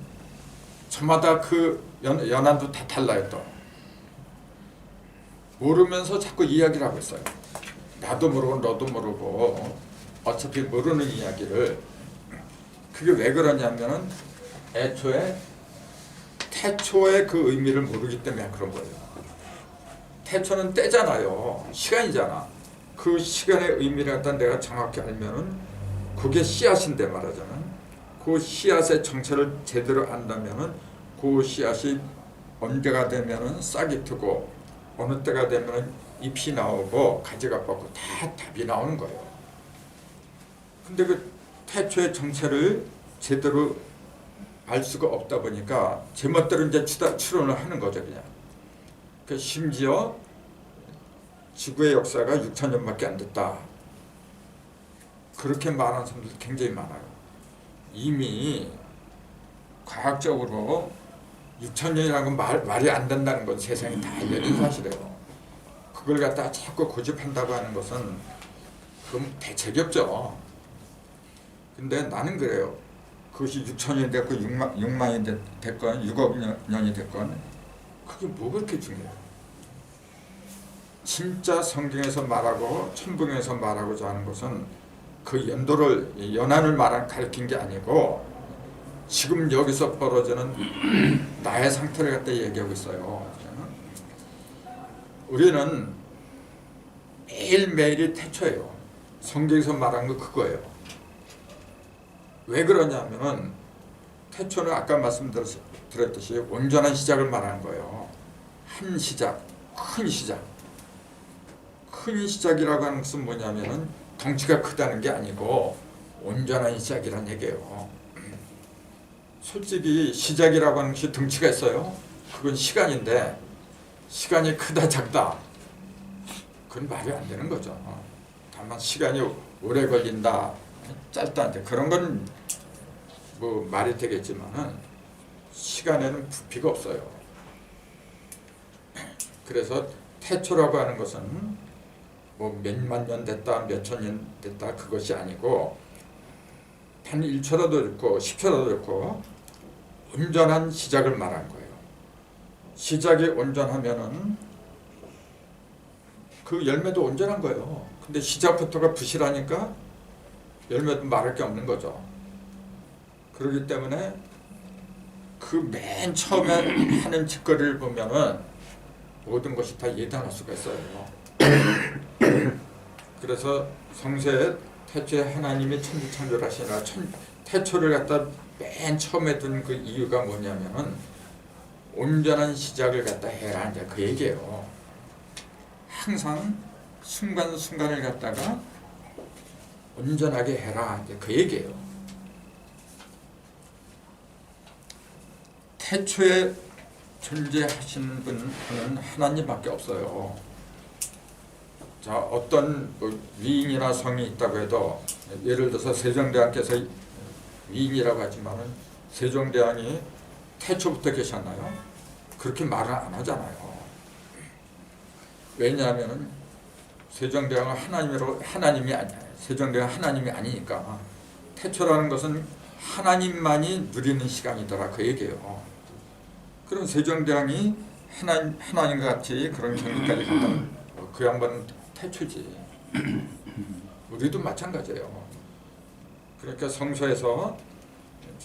저마다 그 연한도 다 달라요. 또 모르면서 자꾸 이야기를 하고 있어요. 나도 모르고 너도 모르고 어차피 모르는 이야기를. 그게 왜 그러냐면은 애초에 태초의 그 의미를 모르기 때문에 그런 거예요. 태초는 때잖아요. 시간이잖아. 그 시간의 의미를 갖다 내가 정확히 알면은 그게 씨앗인데 말하자면 그 씨앗의 정체를 제대로 안다면은 그 씨앗이 언제가 되면은 싹이 트고 어느 때가 되면은 잎이 나오고 가지가 뻗고 다 답이 나오는 거예요. 근데 그 태초의 정체를 제대로 알 수가 없다 보니까 제멋대로 이제 추론을 하는 거죠 그냥. 그 심지어 지구의 역사가 6천 년밖에 안 됐다. 그렇게 말하는 사람들 굉장히 많아요. 이미 과학적으로 6천 년이라는 건 말이 안 된다는 건 세상이 다 알려진 사실이에요. 그걸 갖다가 자꾸 고집한다고 하는 것은 그건 대책이 없죠. 근데 나는 그래요. 그것이 6천년이 됐고 6만이 됐건 6억 년이 됐건 그게 뭐 그렇게 중요해요. 진짜 성경에서 말하고 천붕에서 말하고자 하는 것은 그 연한을 가리킨 게 아니고 지금 여기서 벌어지는 나의 상태를 갖다 얘기하고 있어요. 우리는 매일매일이 태초예요. 성경에서 말한 거 그거예요. 왜 그러냐면은 태초는 아까 말씀드렸듯이 온전한 시작을 말하는 거예요. 한 시작, 큰 시작. 큰 시작이라고 하는 것은 뭐냐면은 덩치가 크다는 게 아니고 온전한 시작이란 얘기예요. 솔직히 시작이라고 하는 것이 덩치가 있어요. 그건 시간인데 시간이 크다 작다 그건 말이 안 되는 거죠. 다만 시간이 오래 걸린다 짧다 그런 건 뭐 말이 되겠지만은 시간에는 부피가 없어요. 그래서 태초라고 하는 것은 뭐 몇만 년 됐다 몇천 년 됐다 그것이 아니고 단 1초라도 그렇고 10초라도 그렇고 온전한 시작을 말하는 거예요. 시작이 온전하면은 그 열매도 온전한 거예요. 근데 시작부터가 부실하니까 열매도 말할 게 없는 거죠. 그렇기 때문에 그 맨 처음에 하는 짓거리를 보면은 모든 것이 다 예단할 수가 있어요. 그래서 성서에 태초에 하나님이 천지 창조하시나 태초를 갖다 맨 처음에 둔 그 이유가 뭐냐면은 온전한 시작을 갖다 해라 이제 그 얘기예요. 항상 순간순간을 갖다가 온전하게 해라 이제 그 얘기예요. 태초에 존재하시는 분은 하나님밖에 없어요. 자, 어떤 위인이나 성이 있다고 해도 예를 들어서 세종대왕께서 위인이라고 하지만은 세종대왕이 태초부터 계셨나요? 그렇게 말을 안 하잖아요. 왜냐하면은 세종대왕은 하나님이 아니야. 세종대왕 하나님이 아니니까 태초라는 것은 하나님만이 누리는 시간이더라 그 얘기예요. 그럼 세종대왕이 하나님과 같이 그런 경지까지 간다면 그 양반은 태초지. 우리도 마찬가지예요. 그러니까 성서에서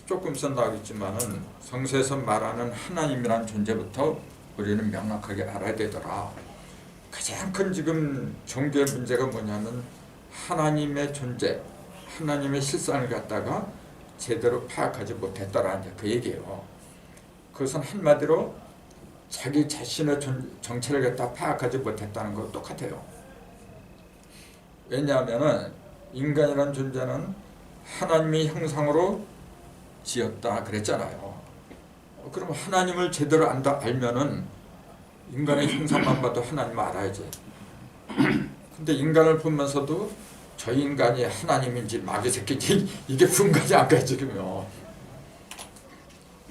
조금 나오겠지만은 성서에서 말하는 하나님이라는 존재부터 우리는 명확하게 알아야 되더라. 가장 큰 지금 종교의 문제가 뭐냐면 하나님의 존재, 하나님의 실상을 갖다가 제대로 파악하지 못했다라는 그 얘기예요. 그것은 한마디로 자기 자신의 정체를 갖다 파악하지 못했다는 거 똑같아요. 왜냐하면은 인간이라는 존재는 하나님의 형상으로 지었다 그랬잖아요. 그럼 하나님을 제대로 알면은 인간의 형상만 봐도 하나님을 알아야지. 근데 인간을 보면서도 저 인간이 하나님인지 마귀 새끼인지 이게 분간이 안 가요 지금요.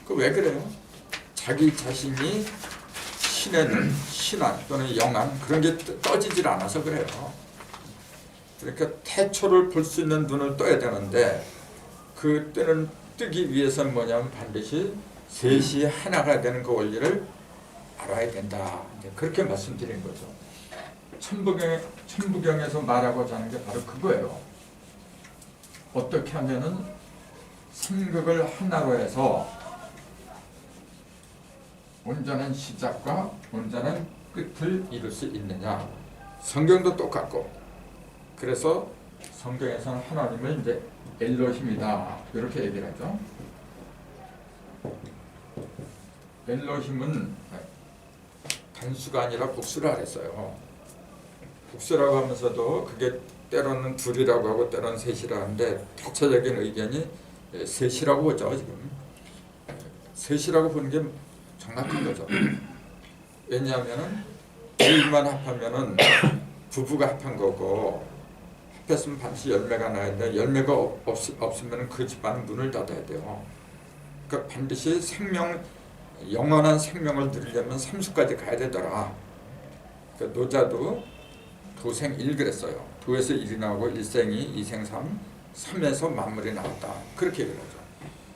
그 왜 그래요? 자기 자신이 신의 눈, 신안 또는 영안 그런 게 떠지질 않아서 그래요. 그러니까 태초를 볼 수 있는 눈을 떠야 되는데 그 뜨기 위해서는 뭐냐면 반드시 셋이 하나가 되는 그 원리를 알아야 된다. 이제 그렇게 말씀드린 거죠. 천부경에서 말하고자 하는 게 바로 그거예요. 어떻게 하면은 삼극을 하나로 해서 온전한 시작과 온전한 끝을 이룰 수 있느냐. 성경도 똑같고 그래서 성경에서는 하나님을 이제 엘로힘이다 이렇게 얘기를 하죠. 엘로힘은 단수가 아니라 복수라 그랬어요. 복수라고 하면서도 그게 때로는 둘이라고 하고 때로는 셋이라고 하는데 대체적인 의견이 셋이라고 보죠. 지금 셋이라고 보는 게 정확한 거죠. 왜냐하면은 둘만 합하면은 부부가 합한 거고 합했으면 반드시 열매가 나야 돼. 열매가 없으면 그 집안은 문을 닫아야 돼요. 그러니까 반드시 영원한 생명을 누리려면 삼수까지 가야 되더라. 그러니까 노자도 도생 1 그랬어요. 도에서 1이 나오고 1생이 2생 3, 3에서 만물이 나왔다. 그렇게 얘기를 하죠.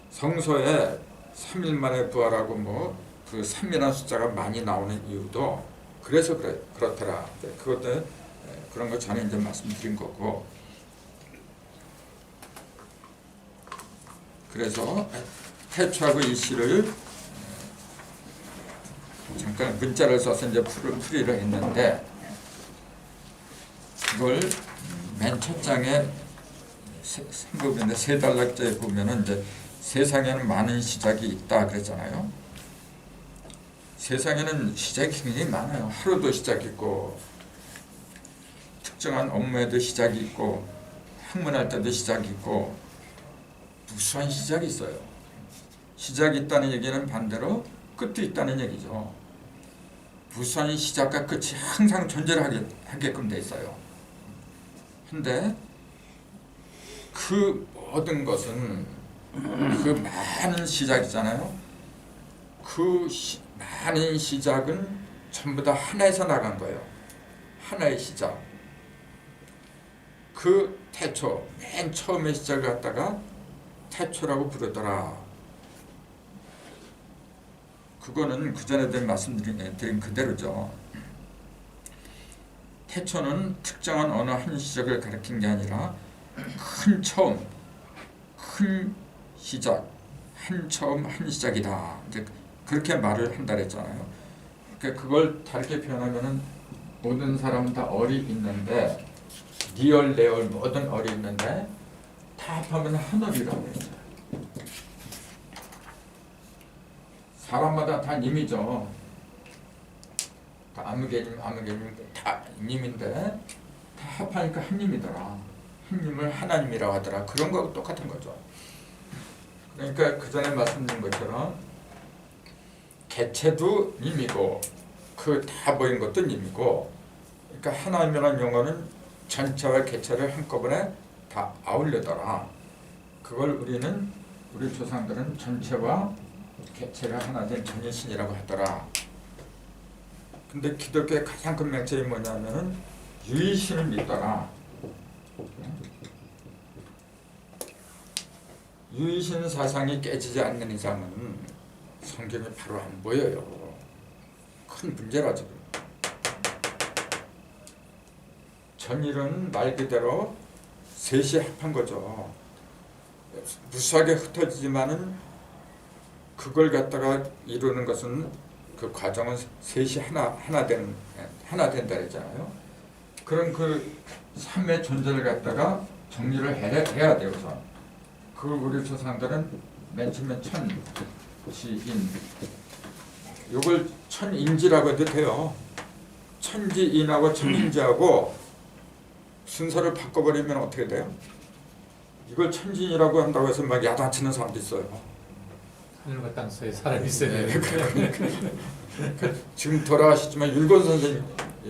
성서에 3일 만에 부활하고 그 3이라는 숫자가 많이 나오는 이유도 그래서 그렇더라. 그것도 그런 거 전에 이제 말씀드린 거고. 그래서 태초하고 일시를 잠깐 문자를 써서 이제 풀이를 했는데 그걸 맨 첫 장에 삼급인데 세 단락자에 보면은 이제 세상에는 많은 시작이 있다 그랬잖아요. 세상에는 시작이 굉장히 많아요. 하루도 시작이 있고 특정한 업무에도 시작이 있고 학문할 때도 시작이 있고 무수한 시작이 있어요. 시작이 있다는 얘기는 반대로 끝도 있다는 얘기죠. 무수한 시작과 끝이 항상 존재를 하게끔 돼 있어요. 근데 그 모든 것은 그 많은 시작이잖아요. 그 많은 시작은 전부 다 하나에서 나간 거예요. 하나의 시작. 그 태초, 맨 처음에 시작을 갖다가 태초라고 부르더라. 그거는 그 전에도 말씀드린 그대로죠. 태초는 특정한 어느 한 시작을 가리킨 게 아니라 큰 처음, 큰 시작, 한 처음, 한 시작이다. 이제 그렇게 말을 한다 그랬잖아요. 그러니까 그걸 다르게 표현하면은 모든 사람은 다 얼이 있는데 리얼, 레얼 모든 얼이 있는데 다 합하면 한 얼이라고 했어요. 사람마다 다 님이죠. 다 아무개님 다 님인데 다 합하니까 한 님이더라. 한 님을 하나님이라고 하더라. 그런 거하고 똑같은 거죠. 그러니까 그 전에 말씀드린 것처럼 개체도 님이고 그 다 보인 것도 님이고, 그러니까 하나님이라는 용어는 전체와 개체를 한꺼번에 다 아울르더라. 그걸 우리 조상들은 전체와 개체가 하나 된 전일신이라고 하더라. 근데 기독교의 가장 큰 맥락이 뭐냐면은 유일신을 믿더라. 유일신 사상이 깨지지 않는 이상은 성경이 바로 안 보여요. 큰 문제라 지금. 전일은 말 그대로 셋이 합한 거죠. 무수하게 흩어지지만은 그걸 갖다가 이루는 것은 그 과정은 셋이 하나 된다 했잖아요. 그럼 그 삼의 존재를 갖다가 정리를 해야 돼요. 우선. 그걸 우리 조상들은 맨 처음에 천지인, 요걸 천인지라고 해도 돼요. 천지인하고 천인지하고 순서를 바꿔버리면 어떻게 돼요? 이걸 천지인이라고 한다고 해서 막 야단치는 사람도 있어요. 하늘과 땅 사이에 사람이 있어야 네, 되는데 지금 돌아가셨지만 율건 선생님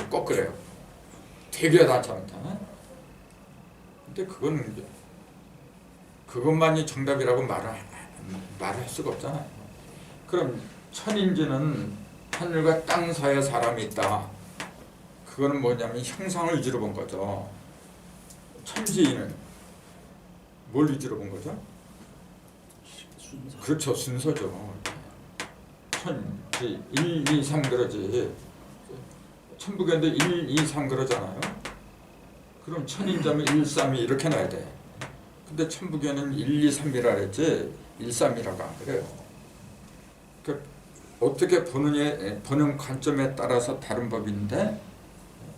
꼭 그래요. 되게 야단치는다. 근데 그것만이 정답이라고 말할 수가 없잖아요. 그럼 천인지는 하늘과 땅 사이에 사람이 있다. 그거는 뭐냐면 형상을 위주로 본 거죠. 천지인은 뭘 위주로 본 거죠? 순서. 그렇죠. 순서죠. 천지 1, 2, 3 그러지. 천부경도 1, 2, 3 그러잖아요. 그럼 천인자면 1, 3, 2 이렇게 놔야 돼. 근데 천부경은 1, 2, 3이라 그랬지 1, 3이라고 안 그래요. 그러니까 어떻게 보는 관점에 따라서 다른 법인데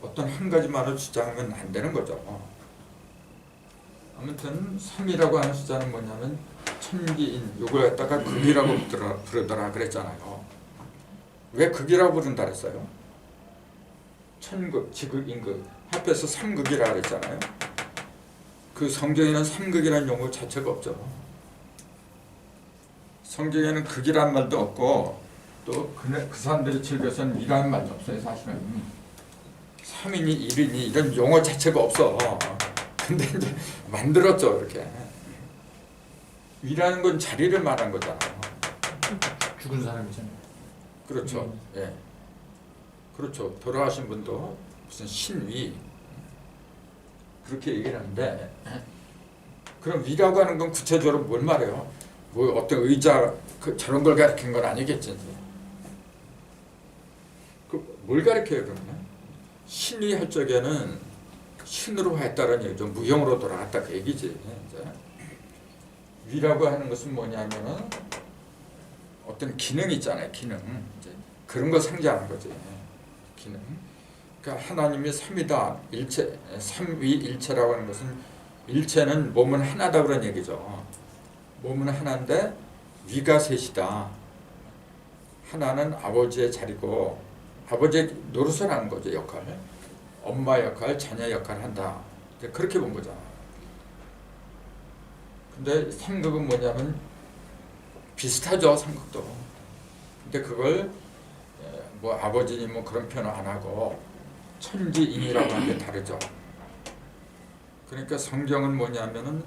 어떤 한 가지만을 주장하면 안 되는 거죠. 아무튼 3이라고 하는 숫자는 뭐냐면 천지인, 요걸 갖다가 극이라고 부르더라 그랬잖아요. 왜 극이라고 부른다 그랬어요? 천극, 지극, 인극 합해서 3극이라 그랬잖아요. 그 성경에는 3극이라는 용어 자체가 없죠. 성경에는 극이라는 말도 없고 또 그 사람들이 즐겨서는 이라는 말도 없어요. 사실은 3이니 1이니 이런 용어 자체가 없어. 근데 이제 만들었죠. 이렇게 위라는 건 자리를 말한 거잖아요. 죽은 사람이잖아요. 그렇죠. 예, 그렇죠. 돌아가신 분도 무슨 신위 그렇게 얘기를 하는데, 그럼 위라고 하는 건 구체적으로 뭘 말해요? 뭐 어떤 의자 저런 걸 가리킨 건 아니겠지. 뭘 가리켜요 그러면? 신이 할 적에는 신으로 했다는 얘기죠. 무형으로 돌아갔다 그 얘기지. 이제. 위라고 하는 것은 뭐냐면은 어떤 기능 있잖아요. 기능. 이제 그런 거 상징하는 거지. 기능. 그러니까 하나님이 삼이다. 일체, 삼위일체라고 하는 것은 일체는 몸은 하나다 그런 얘기죠. 몸은 하나인데 위가 셋이다. 하나는 아버지의 자리고 아버지의 노릇을 하는 거죠. 역할. 엄마 역할, 자녀 역할을 한다. 이제 그렇게 본 거잖아. 근데 삼극은 뭐냐면 비슷하죠. 삼극도. 근데 그걸 뭐 아버지니 뭐 그런 표현을 안 하고 천지인이라고 하는 게 다르죠. 그러니까 성경은 뭐냐면은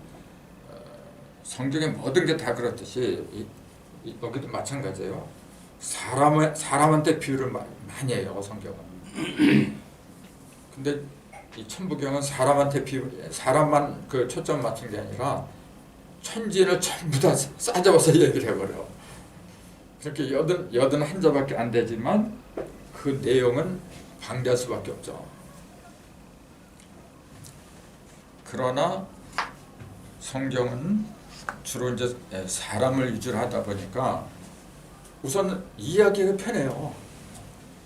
성경의 모든 게 다 그렇듯이 여기도 마찬가지예요. 사람한테 비유를 많이 해요. 성경은. 근데 이 천부경은 사람한테 사람만 그 초점 맞춘 게 아니라 천지를 전부 다 싸잡아서 얘기를 해버려. 그렇게 여든 한자밖에 안 되지만 그 내용은 방대할 수밖에 없죠. 그러나 성경은 주로 이제 사람을 위주로 하다 보니까 우선 이해하기가 편해요.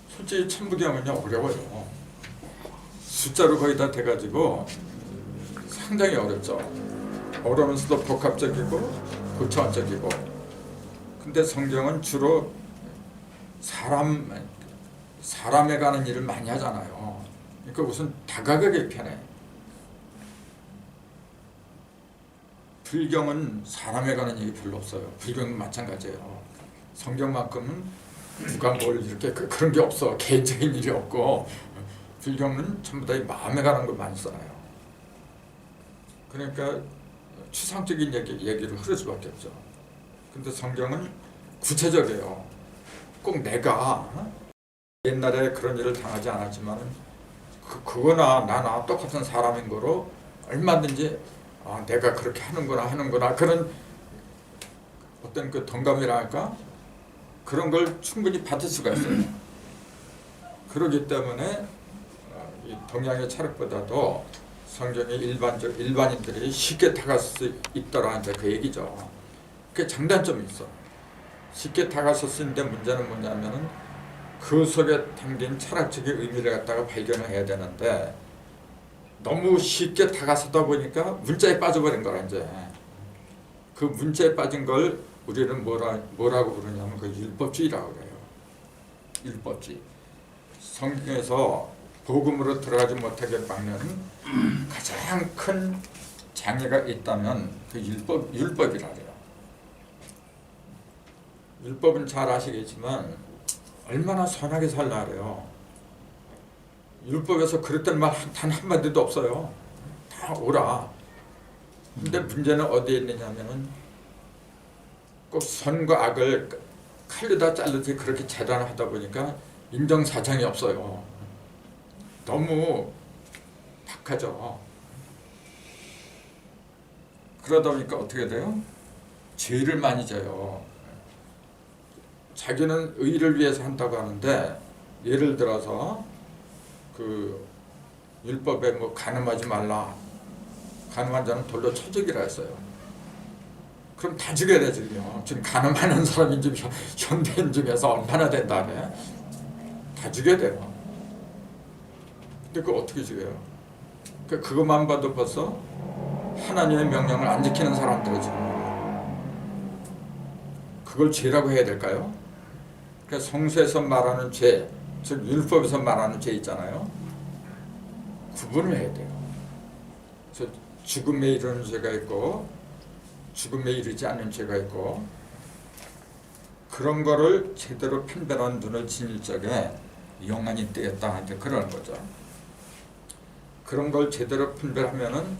솔직히 천부경은요 어려워요. 숫자로 거의 다 돼가지고 상당히 어렵죠. 어려우면서도 복합적이고 고차원적이고. 근데 성경은 주로 사람에 관한 일을 많이 하잖아요. 그러니까 우선 다가가기 편해. 불경은 사람에 관한 얘기 별로 없어요. 불경은 마찬가지예요. 성경만큼은 누가 뭘 이렇게 그런 게 없어. 개인적인 일이 없고 불경은 전부 다 마음에 관한 걸 많이 써요. 그러니까 추상적인 얘기를 흐를 수밖에 없죠. 근데 성경은 구체적이에요. 꼭 내가 옛날에 그런 일을 당하지 않았지만 그거나 나나 똑같은 사람인 거로 얼마든지 내가 그렇게 하는구나 그런 어떤 그 동감이랄까 그런 걸 충분히 받을 수가 있어요. 그렇기 때문에 이 동양의 철학보다도 성경이 일반인들이 쉽게 다가갈 수 있더라 이제 그 얘기죠. 그게 장단점이 있어. 쉽게 다가설 수 있는데 문제는 뭐냐면은 그 속에 담긴 철학적인 의미를 갖다가 발견을 해야 되는데 너무 쉽게 다가서다 보니까 문자에 빠져버린 거라 이제. 그 문자에 빠진 걸 우리는 뭐라고 부르냐면 그 율법주의라고 그래요. 율법주의. 성경에서 복음으로 들어가지 못하게 막는 가장 큰 장애가 있다면 그 율법이라 그래요. 율법은 잘 아시겠지만 얼마나 선하게 살라 그래요. 율법에서 그랬던 말 단 한마디도 없어요. 다 오라. 근데 문제는 어디에 있느냐면은 꼭 선과 악을 칼로다 자르듯이 그렇게 재단을 하다 보니까 인정사정이 없어요. 너무 박하죠. 그러다 보니까 어떻게 돼요? 죄를 많이 져요. 자기는 의를 위해서 한다고 하는데 예를 들어서 그 율법에 뭐 간음하지 말라. 간음한 자는 돌로 쳐 죽이라 했어요. 그럼 다 죽여야 되죠. 지금 간음하는 사람이 지금 현대인 중에서 얼마나 된다 그래? 다 죽여야 돼요. 근데 그거 어떻게 죽여요? 그것만 봐도 벌써 하나님의 명령을 안 지키는 사람들은 지금 그걸 죄라고 해야 될까요? 그러니까 성서에서 말하는 죄, 즉 율법에서 말하는 죄 있잖아요. 구분을 해야 돼요. 그래서 죽음에 이르는 죄가 있고 죽음에 이르지 않는 죄가 있고 그런 거를 제대로 판별한 눈을 지닐 적에 영안이 뜨였다 이제 그런 거죠. 그런 걸 제대로 분별하면은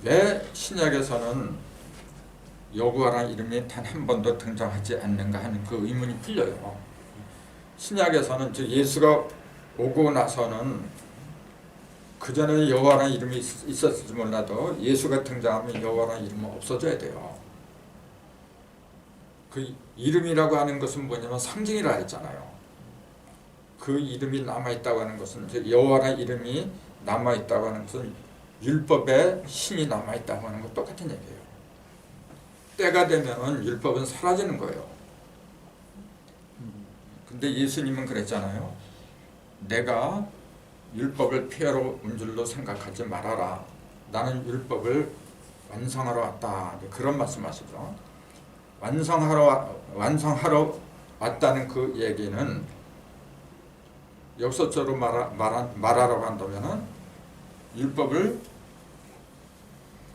왜 신약에서는 여호와라는 이름이 단 한 번도 등장하지 않는가 하는 그 의문이 풀려요. 신약에서는 즉 예수가 오고 나서는 그 전에 여호와라는 이름이 있었을지 몰라도 예수가 등장하면 여호와라는 이름은 없어져야 돼요. 그 이름이라고 하는 것은 뭐냐면 상징이라 했잖아요. 그 이름이 남아있다고 하는 것은 즉 여호와라는 이름이 남아있다고 하는 것은 율법에 신이 남아있다고 하는 것 똑같은 얘기예요. 때가 되면 율법은 사라지는 거예요. 근데 예수님은 그랬잖아요. 내가 율법을 폐하러 온 줄로 생각하지 말아라. 나는 율법을 완성하러 왔다. 그런 말씀하시죠. 완성하러 왔다는 그 얘기는 역설적으로 말하라고 한다면은 율법을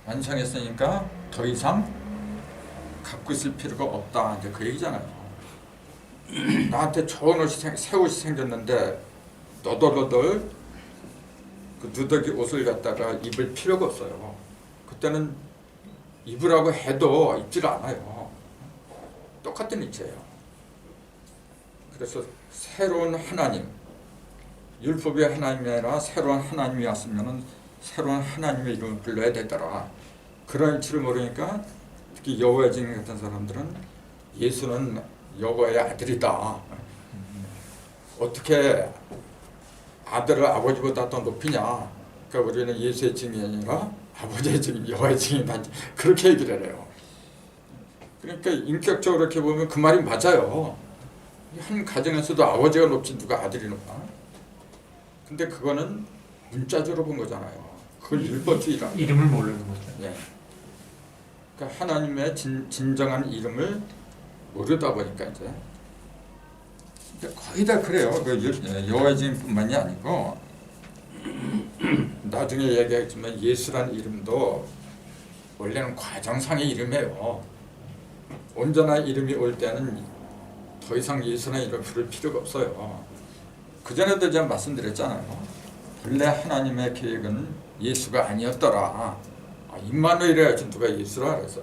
완성했으니까 더 이상 갖고 있을 필요가 없다. 이제 그 얘기잖아요. 나한테 좋은 옷이 새 옷이 생겼는데 너덜너덜 그 누더기 옷을 갖다가 입을 필요가 없어요. 그때는 입으라고 해도 입질 않아요. 똑같은 이치예요. 그래서 새로운 하나님, 율법의 하나님이 아니라 새로운 하나님이 왔으면은 새로운 하나님의 이름을 불러야 되더라. 그런 이치를 모르니까 특히 여호와의 증인 같은 사람들은 예수는 여호와의 아들이다. 어떻게 아들을 아버지보다 더 높이냐? 그러니까 우리는 예수의 증인이 아니라 아버지의 증인, 여호와의 증인이다. 그렇게 얘기를 해요. 그러니까 인격적으로 이렇게 보면 그 말이 맞아요. 한 가정에서도 아버지가 높지 누가 아들이 높아? 근데 그거는 문자적으로 본 거잖아요. 그걸 율법주의라. 이름을 모르는 거죠. 예. 그러니까 하나님의 진정한 이름을 모르다 보니까 이제 거의 다 그래요. 그 여호와의 증인뿐만이 아니고 나중에 얘기하겠지만 예수라는 이름도 원래는 과정상의 이름이에요. 온전한 이름이 올 때는 더 이상 예수라는 이름 부를 필요가 없어요. 그전에도 제가 말씀드렸잖아요. 본래 하나님의 계획은 예수가 아니었더라. 임마누엘이라지 누가 예수라 그래서.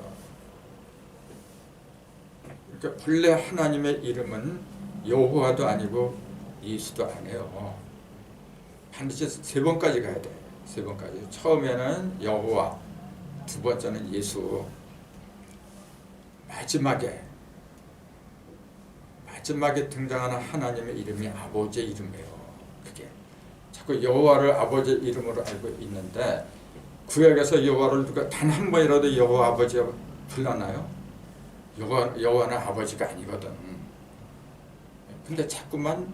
그러니까 본래 하나님의 이름은 여호와도 아니고 예수도 아니에요. 반드시 세 번까지 가야 돼. 세 번까지. 처음에는 여호와, 두 번째는 예수, 마지막에 등장하는 하나님의 이름이 아버지의 이름이에요. 그게 자꾸 여호와를 아버지의 이름으로 알고 있는데 구약에서 여호와를 누가 단 한 번이라도 여호와 아버지가 불렀나요? 여호와는 아버지가 아니거든. 근데 자꾸만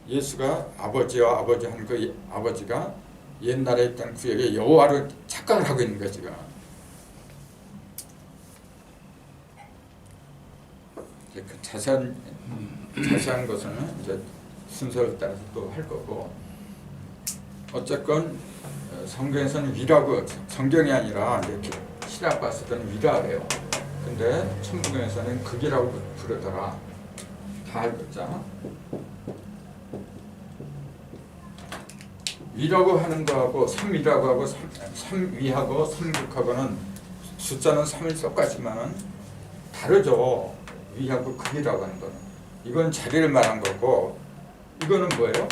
예수가 아버지와 아버지 한 그 아버지가 옛날에 있던 구약의 여호와를 착각을 하고 있는 거야 지금. 그 자세한 것은 이제 순서를 따라서 또 할 거고, 어쨌건 성경에서는 위라고, 성경이 아니라 이렇게 신약 봤을 때는 위라래요. 근데 천부경에서는 극이라고 부르더라. 다 알고 있잖아. 위라고 하는 거하고 삼위라고 하고 삼위하고 삼극하고는 숫자는 3일 똑같지만은 다르죠. 위하고 극이라고 하는 거는. 이건 자리를 말한 거고, 이거는 뭐예요?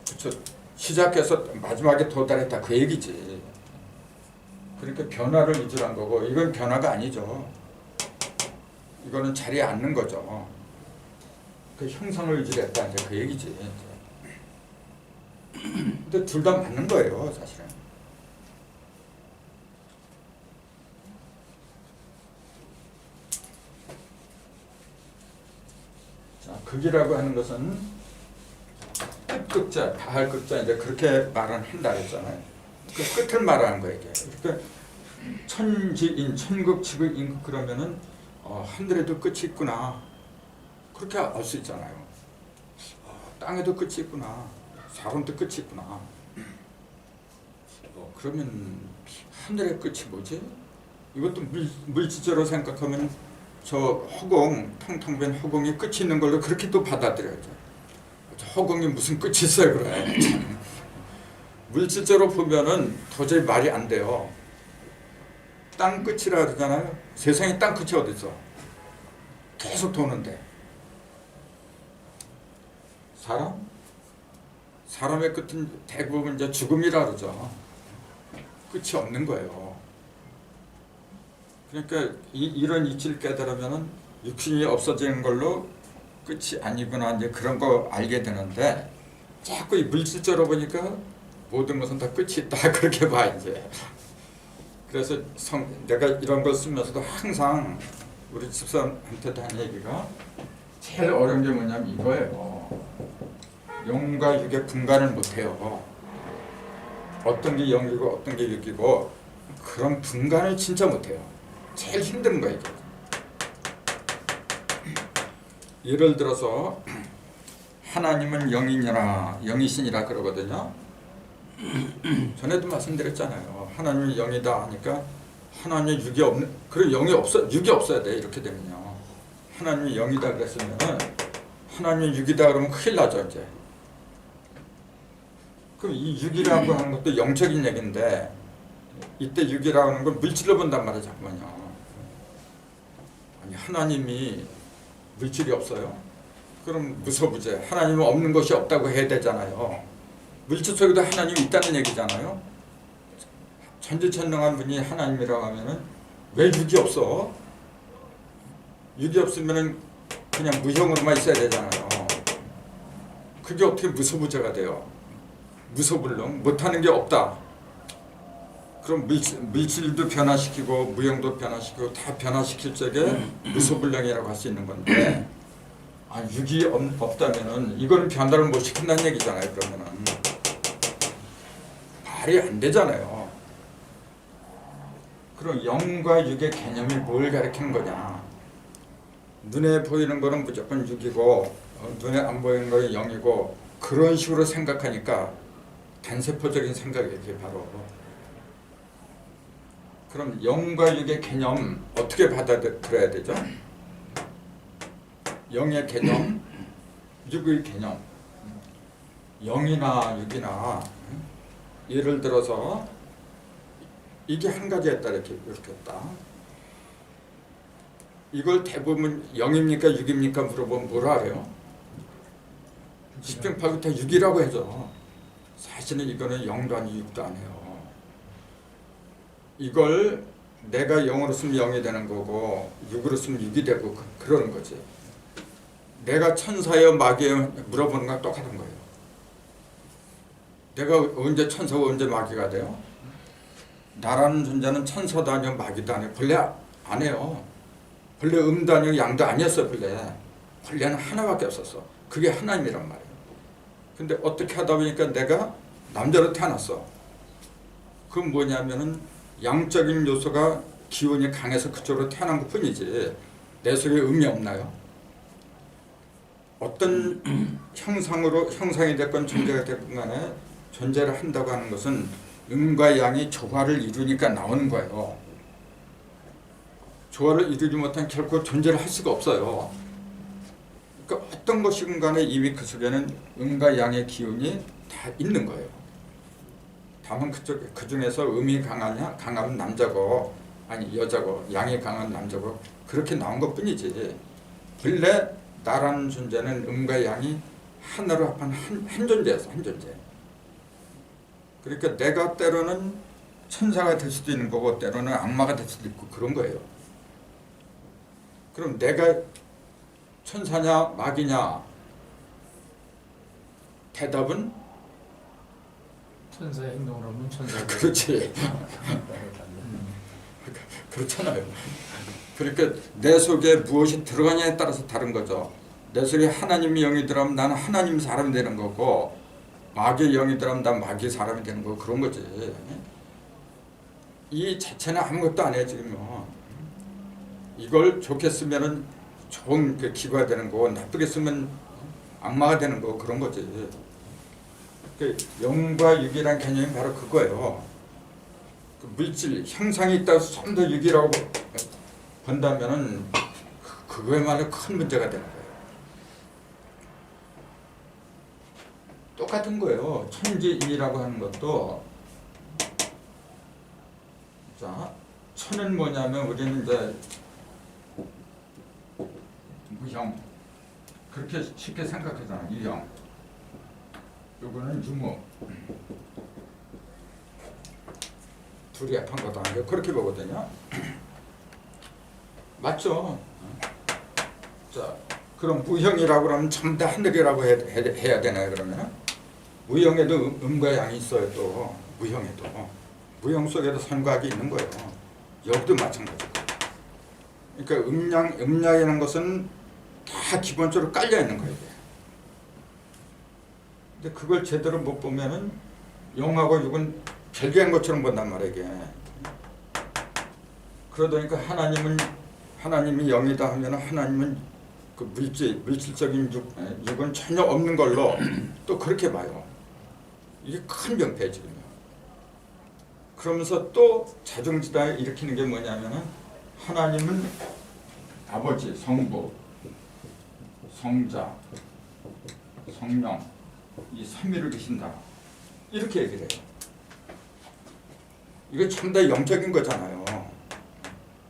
그렇죠. 시작해서 마지막에 도달했다 그 얘기지. 그러니까 변화를 위주한 거고, 이건 변화가 아니죠. 이거는 자리에 앉는 거죠. 그 형상을 위주로 했다 이제 그 얘기지. 근데 둘 다 맞는 거예요, 사실은. 자, 극이라고 하는 것은 끝극자, 다할극자 이제 그렇게 말은 한다 했잖아요. 그 끝을 말하는 거예요, 이게. 그러니까 천지인, 천국, 지극, 인극 그러면은 하늘에도 끝이 있구나. 그렇게 알 수 있잖아요. 땅에도 끝이 있구나. 사람도 끝이 있구나. 그러면 하늘의 끝이 뭐지? 이것도 물질적으로 생각하면 저 허공, 텅텅 빈 허공에 끝이 있는 걸로 그렇게 또 받아들여야죠. 저 허공에 무슨 끝이 있어요, 그래. 물질적으로 보면은 도저히 말이 안 돼요. 땅 끝이라 그러잖아요. 세상에 땅 끝이 어디 있어? 계속 도는데. 사람의 끝은 대부분 이제 죽음이라 그러죠. 끝이 없는 거예요. 그러니까 이런 이치를 깨달으면은 육신이 없어지는 걸로 끝이 아니구나 이제 그런 거 알게 되는데, 자꾸 이 물질적으로 보니까 모든 것은 다 끝이 있다 그렇게 봐 이제. 그래서 내가 이런 걸 쓰면서도 항상 우리 집사람한테도 한 얘기가, 제일 어려운 게 뭐냐면 이거예요. 영과 육의 분간을 못해요. 어떤 게 영이고 어떤 게 육이고 그런 분간을 진짜 못해요. 제일 힘든 거예요. 예를 들어서 하나님은 영이니라 영이신이라 그러거든요. 전에도 말씀드렸잖아요. 하나님이 영이다 하니까 하나님의 육이 없는, 그런 영이 없어, 육이 없어야 돼. 이렇게 되면요. 하나님이 영이다 그랬으면은 하나님이 육이다 그러면 큰일 나죠 이제. 그럼 이 육이라고 하는 것도 영적인 얘기인데 이때 육이라고 하는 건 물질로 본단 말이에요. 잠깐만요. 아니 하나님이 물질이 없어요? 그럼 무소부재. 하나님은 없는 것이 없다고 해야 되잖아요. 물질 속에도 하나님이 있다는 얘기잖아요. 전지전능한 분이 하나님이라고 하면은 왜 육이 없어? 육이 없으면은 그냥 무형으로만 있어야 되잖아요. 그게 어떻게 무소부재가 돼요? 무소불능, 못하는 게 없다. 그럼 물질도 변화시키고 무형도 변화시키고 다 변화시킬 적에 무소불능이라고 할 수 있는 건데, 아, 육이 없다면은 이거는 변화를 못 시킨다는 얘기잖아요. 그러면은 말이 안 되잖아요. 그럼 영과 육의 개념이 뭘 가리키는 거냐? 눈에 보이는 거는 무조건 육이고 눈에 안 보이는 거는 영이고, 그런 식으로 생각하니까 단세포적인 생각이에요. 그게 바로. 그럼 영과 육의 개념 어떻게 받아들여야 되죠? 영의 개념, 육의 개념. 영이나 육이나 예를 들어서 이게 한 가지였다 이렇게 했다. 이걸 대부분 영입니까 육입니까 물어보면 뭐라 그래요? 10중 8구 다 육이라고 해줘. 사실은 이거는 영도 아니고 육도 아니에요. 이걸 내가 영으로 쓰면 영이 되는 거고 육으로 쓰면 육이 되고 그러는 거지. 내가 천사예요 마귀예요 물어보는 거랑 똑같은 거예요. 내가 언제 천사고 언제 마귀가 돼요? 나라는 존재는 천사도 아니고 마귀도 아니고 본래 안 해요. 본래 음도 아니고 양도 아니었어. 본래는 하나밖에 없었어. 그게 하나님이란 말이에요. 근데 어떻게 하다 보니까 내가 남자로 태어났어. 그건 뭐냐면은 양적인 요소가 기운이 강해서 그쪽으로 태어난 것 뿐이지 내 속에 음이 없나요? 어떤 형상이 됐건 존재가 됐건 간에 존재를 한다고 하는 것은 음과 양이 조화를 이루니까 나오는 거예요. 조화를 이루지 못하면 결코 존재를 할 수가 없어요. 그러니까 어떤 것이건 간에 이미 그 속에는 음과 양의 기운이 다 있는 거예요. 다만 그 중에서 음이 강하면 남자고 아니 여자고 양이 강한 남자고 그렇게 나온 것 뿐이지 본래 나라는 존재는 음과 양이 하나로 합한 한 존재였어. 한 존재. 그러니까 내가 때로는 천사가 될 수도 있는 거고 때로는 악마가 될 수도 있고 그런 거예요. 그럼 내가 천사냐 마귀냐? 대답은 천사의 행동을 없는 천사. 그렇지. 그렇잖아요. 그러니까 내 속에 무엇이 들어가냐에 따라서 다른 거죠. 내 속에 하나님의 영이 들어가면 나는 하나님 사람이 되는 거고 마귀의 영이 들어가면 난 마귀의 사람이 되는 거고 그런 거지. 이 자체는 아무것도 안 해 지금요. 이걸 좋게 쓰면은 좋은 그 기구가 되는 거고 나쁘게 쓰면 악마가 되는 거고 그런 거지. 그 영과 육이라는 개념이 바로 그거예요. 그 물질 형상이 있다고 좀 더 육이라고 본다면은 그거야말로 큰 문제가 되는 거예요. 똑같은 거예요. 천지이라고 하는 것도 자 천은 뭐냐면 우리는 이제 무형 그렇게 쉽게 생각하잖아. 유형 요거는 유무 둘이 합한 것도 아니고 그렇게 보거든요. 맞죠? 자, 그럼 무형이라고 그러면 전부 다 하늘이라고 해야 되나요? 그러면 무형에도 음과 양이 있어요. 또 무형에도 무형 속에도 선과 악이 있는 거예요. 여기도 마찬가지고. 그러니까 음양이라는 것은 다 기본적으로 깔려 있는 거예요. 근데 그걸 제대로 못 보면은 영하고 육은 별개인 것처럼 본단 말이에요. 이게. 그러다 보니까 하나님이 영이다 하면 하나님은 그 물질적인 육은 전혀 없는 걸로 또 그렇게 봐요. 이게 큰 병폐 지금요. 그러면서 또 자중지단을 일으키는 게 뭐냐면은 하나님은 아버지, 성부, 성자, 성령 이 삼위를 계신다 이렇게 얘기를 해요. 이거 참 다 영적인 거잖아요.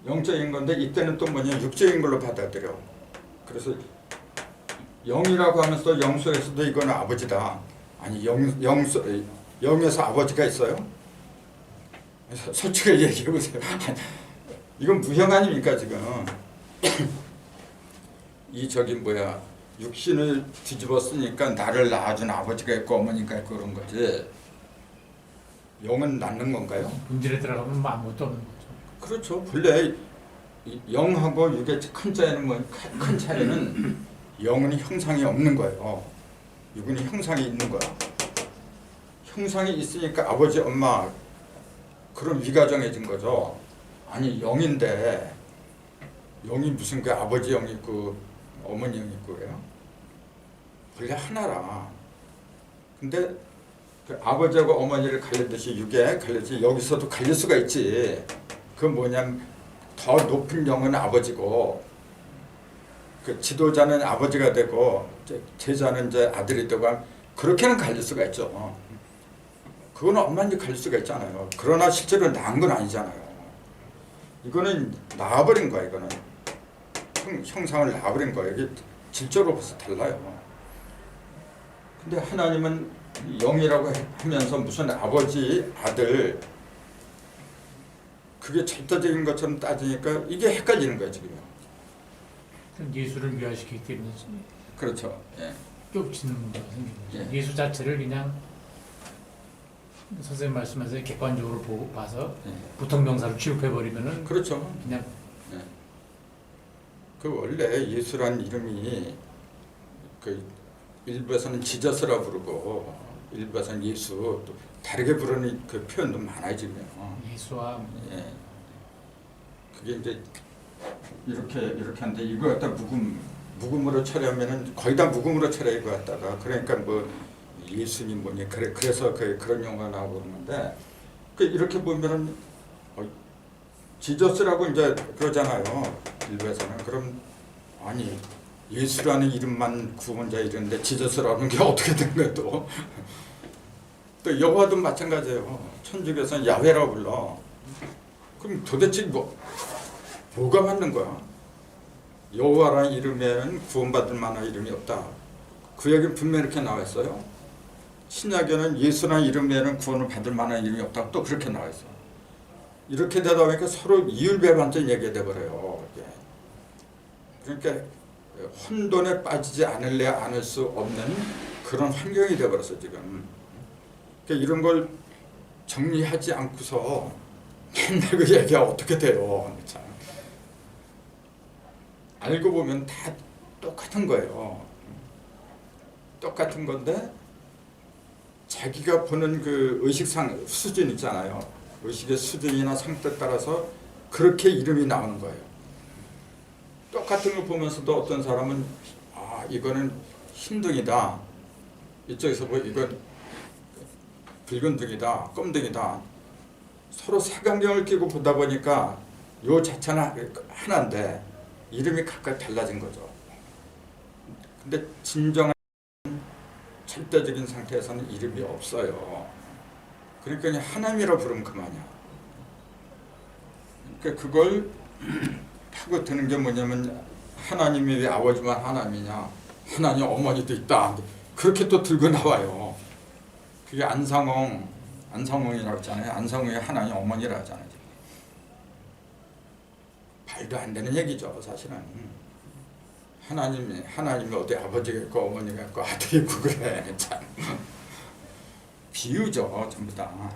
영적인 건데 이때는 또 뭐냐 육적인 걸로 받아들여. 그래서 영이라고 하면서 영 속에서도 이거는 아버지다. 아니 영에서 아버지가 있어요? 솔직하게 얘기해 보세요. 이건 무형 아닙니까 지금? 이 저기 뭐야 육신을 뒤집어 쓰니까 나를 낳아준 아버지가 있고 어머니가 있고 그런 거지. 영은 낳는 건가요? 본질에 들어가면 뭐 아무것도 없는 거죠. 그렇죠. 본래 영하고 육의 큰 차이는 큰 차이는 영은 형상이 없는 거예요. 육은 형상이 있는 거야. 형상이 있으니까 아버지, 엄마 그런 위가정해진 거죠. 아니 영인데 영이 무슨 그 아버지 영이 있고 어머니 영이 있고 그래요? 본래 하나라. 근데 그 아버지하고 어머니를 갈리듯이 육에 갈리듯이 여기서도 갈릴 수가 있지. 그 뭐냐면 더 높은 영은 아버지고 그 지도자는 아버지가 되고 제자는 이제 아들이 되고 그렇게는 갈릴 수가 있죠. 그건 엄마인지 갈릴 수가 있잖아요. 그러나 실제로 낳은 건 아니잖아요. 이거는 낳아버린 거야. 이거는 형상을 낳아버린 거예요. 이게 질적으로 벌써 달라요. 근데 하나님은 영이라고 하면서 무슨 아버지, 아들 그게 절대적인 것처럼 따지니까 이게 헷갈리는 거예요 지금요. 예수를 미화시키기 때문에 그렇죠. 예. 겹치는 문제가 생기는 거죠. 예. 예수 자체를 그냥 선생님 말씀하신 객관적으로 봐서 예. 부통명사로 취급해버리면은 그렇죠. 그냥 예. 그 원래 예수란 이름이 그 일부에서는 지저스라 부르고 일부에서는 예수 또 다르게 부르는 그 표현도 많아요 지금요. 예수와 예. 그게 이제 이렇게 하는데 이거 갖다 묵음으로 처리하면은 거의 다 묵음으로 처리해 이거 갖다가 그러니까 뭐 예수님 뭐니 그래서 그런 용어가 나오고 그러는데 그 이렇게 보면은 지저스라고 이제 그러잖아요 일부에서는. 그럼 아니 예수라는 이름만 구원자 이름인데 지저스라는 게 어떻게 된 거야 또? 또 여호와도 마찬가지예요. 천주교에서는 야훼라고 불러. 그럼 도대체 뭐가 맞는 거야? 여호와라는 이름에는 구원받을 만한 이름이 없다. 구약에 분명히 이렇게 나와 있어요. 신약에는 예수라는 이름에는 구원을 받을 만한 이름이 없다고 또 그렇게 나와 있어. 이렇게 되다 보니까 서로 이율배반전 얘기가 돼버려요. 그러니까 혼돈에 빠지지 않을래 않을 수 없는 그런 환경이 돼버렸어 지금. 그러니까 이런 걸 정리하지 않고서 맨날 그 얘기가 어떻게 돼요. 참. 알고 보면 다 똑같은 거예요. 똑같은 건데 자기가 보는 그 의식상 수준 있잖아요. 의식의 수준이나 상태에 따라서 그렇게 이름이 나오는 거예요. 똑같은 걸 보면서도 어떤 사람은 아 이거는 흰둥이다. 이쪽에서 뭐 이건 붉은 둥이다. 검둥이다. 서로 색안경을 끼고 보다 보니까 요 자체는 하나인데 이름이 각각 달라진 거죠. 근데 진정한 절대적인 상태에서는 이름이 없어요. 그러니까 그냥 하나님이라 부르면 그만이야. 그러니까 그걸 파고드는 게 뭐냐면 하나님이 왜 아버지만 하나님이냐, 하나님 어머니도 있다. 그렇게 또 들고 나와요. 그게 안상홍이라고 했잖아요. 안상홍이 하나님 어머니라 하잖아요. 말도 안 되는 얘기죠 사실은. 하나님이 어디 아버지가 있고 어머니가 있고 아들이 있고 그래. 참 비유죠 전부 다.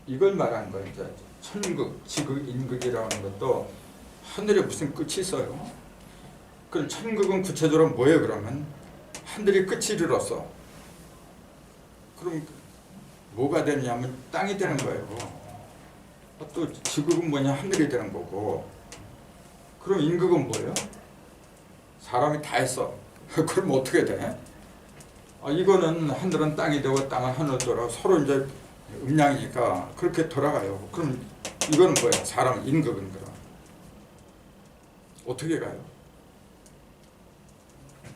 이걸 말하는 거예요. 이제 천국, 지극, 인극이라는 것도 하늘에 무슨 끝이 있어요? 그 천국은 구체적으로 뭐예요? 그러면 하늘이 끝이 이르렀어. 그럼 뭐가 되냐면 땅이 되는 거예요. 또 지극은 뭐냐? 하늘이 되는 거고. 그럼 인극은 뭐예요? 사람이 다 했어. 그럼 어떻게 돼? 이거는 하늘은 땅이 되고 땅은 하늘 돌아 서로 이제 음양이니까 그렇게 돌아가요. 그럼 이거는 뭐야? 사람 인격은 그럼 어떻게 가요?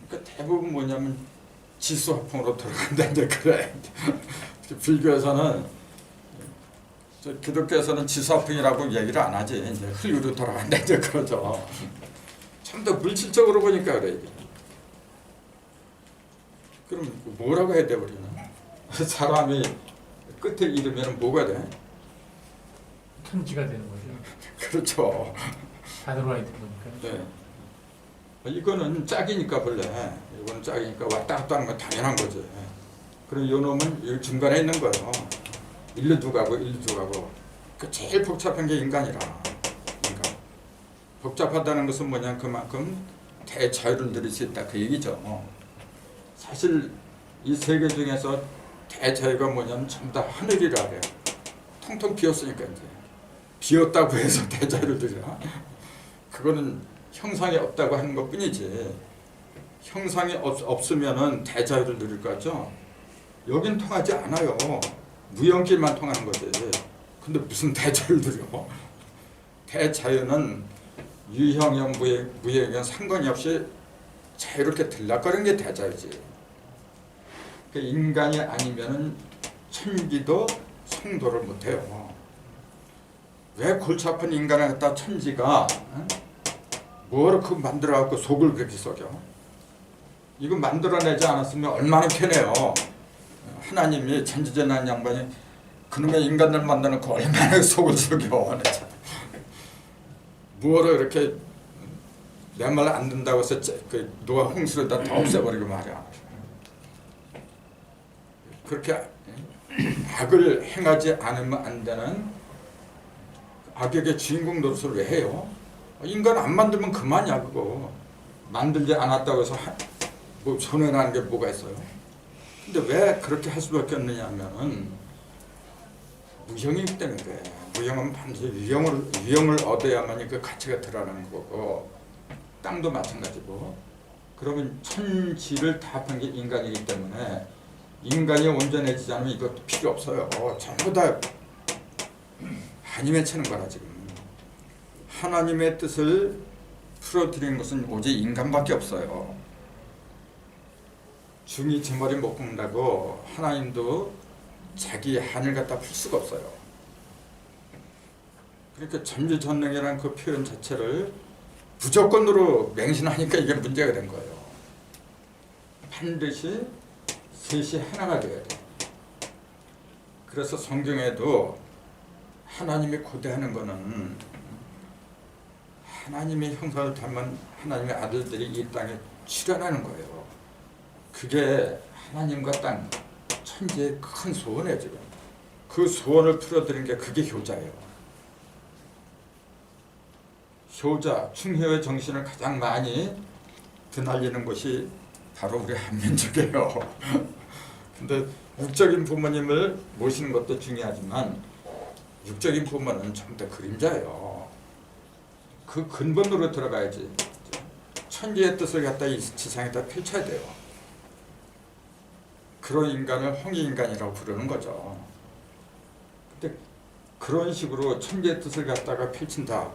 그러니까 대부분 뭐냐면 지수화풍으로 돌아간다 이제 그래. 불교에서는 기독교에서는 지수화풍이라고 얘기를 안 하지. 이제 흙으로 돌아간다 이제 그러죠. 참 더 물질적으로 보니까 그래. 그럼 뭐라고 해야 돼 우리는? 사람이 끝에 이르면 뭐가 돼? 천지가 되는 거죠. 그렇죠. 다 들어와 있는 거니까. 네. 이거는 짝이니까 본래 이거는 짝이니까 왔다 갔다 하는 건 당연한 거지. 그럼 요 놈은 이 중간에 있는 거예요. 일루도 가고 일루도 가고. 그 제일 복잡한 게 인간이라. 인간. 복잡하다는 것은 뭐냐 그만큼 대자유를 누릴 수 있다 그 얘기죠. 사실 이 세계 중에서 대자유가 뭐냐면 전부 다 하늘이라 그래요. 통통 비었으니까 이제 비었다고 해서 대자유를 누리나? 그거는 형상이 없다고 하는 것 뿐이지 형상이 없으면은 대자유를 누릴 것 같죠? 여긴 통하지 않아요. 무형길만 통하는 거지. 근데 무슨 대자유를 누려? 대자유는 유형형 무형형 상관이 없이 자유롭게 들락거리는 게 대자유지. 그러니까 인간이 아니면은 천지도 성도를 못해요. 왜 골치 아픈 인간을 갖다 천지가 뭐를 그 만들어갖고 속을 그렇게 썩여? 이거 만들어내지 않았으면 얼마나 편해요. 하나님이 천지전능한 양반이 그놈의 인간들 만들어놓고 얼마나 속을 썩여. 뭐를 이렇게 내 말 안 듣는다고 해서 그 노아 홍수를 다 없애버리고 말이야. 그렇게 악을 행하지 않으면 안 되는 악역의 주인공 노릇을 왜 해요? 인간 안 만들면 그만이야 그거. 만들지 않았다고 해서 뭐 손해나는 게 뭐가 있어요? 근데 왜 그렇게 할 수밖에 없느냐 하면은 무형이기 때문에 그래. 무형은 반드시 유형을 얻어야만이 그 가치가 드러나는 거고 땅도 마찬가지고. 그러면 천지를 다 합한 게 인간이기 때문에 인간이 온전해지지 않으면 이것도 필요 없어요. 전부 다 하나님의 치는 거라 지금. 하나님의 뜻을 풀어드리는 것은 오직 인간밖에 없어요. 중이 제 머리 못 굽는다고 하나님도 자기 한을 갖다 풀 수가 없어요. 그러니까 전지전능이라는 그 표현 자체를 무조건으로 맹신하니까 이게 문제가 된 거예요. 반드시 셋이 하나가 돼야 돼. 그래서 성경에도 하나님이 고대하는 거는 하나님의 형상을 닮은 하나님의 아들들이 이 땅에 출현하는 거예요. 그게 하나님과 땅, 천지의 큰 소원이에요 지금. 그 소원을 풀어드린 게 그게 효자예요. 효자, 충효의 정신을 가장 많이 드날리는 것이 바로 우리 한민족이에요. 근데 육적인 부모님을 모시는 것도 중요하지만 육적인 부모는 전부 다 그림자예요. 그 근본으로 들어가야지. 천지의 뜻을 갖다 이 지상에다 펼쳐야 돼요. 그런 인간을 홍익인간이라고 부르는 거죠. 근데 그런 식으로 천지의 뜻을 갖다가 펼친다.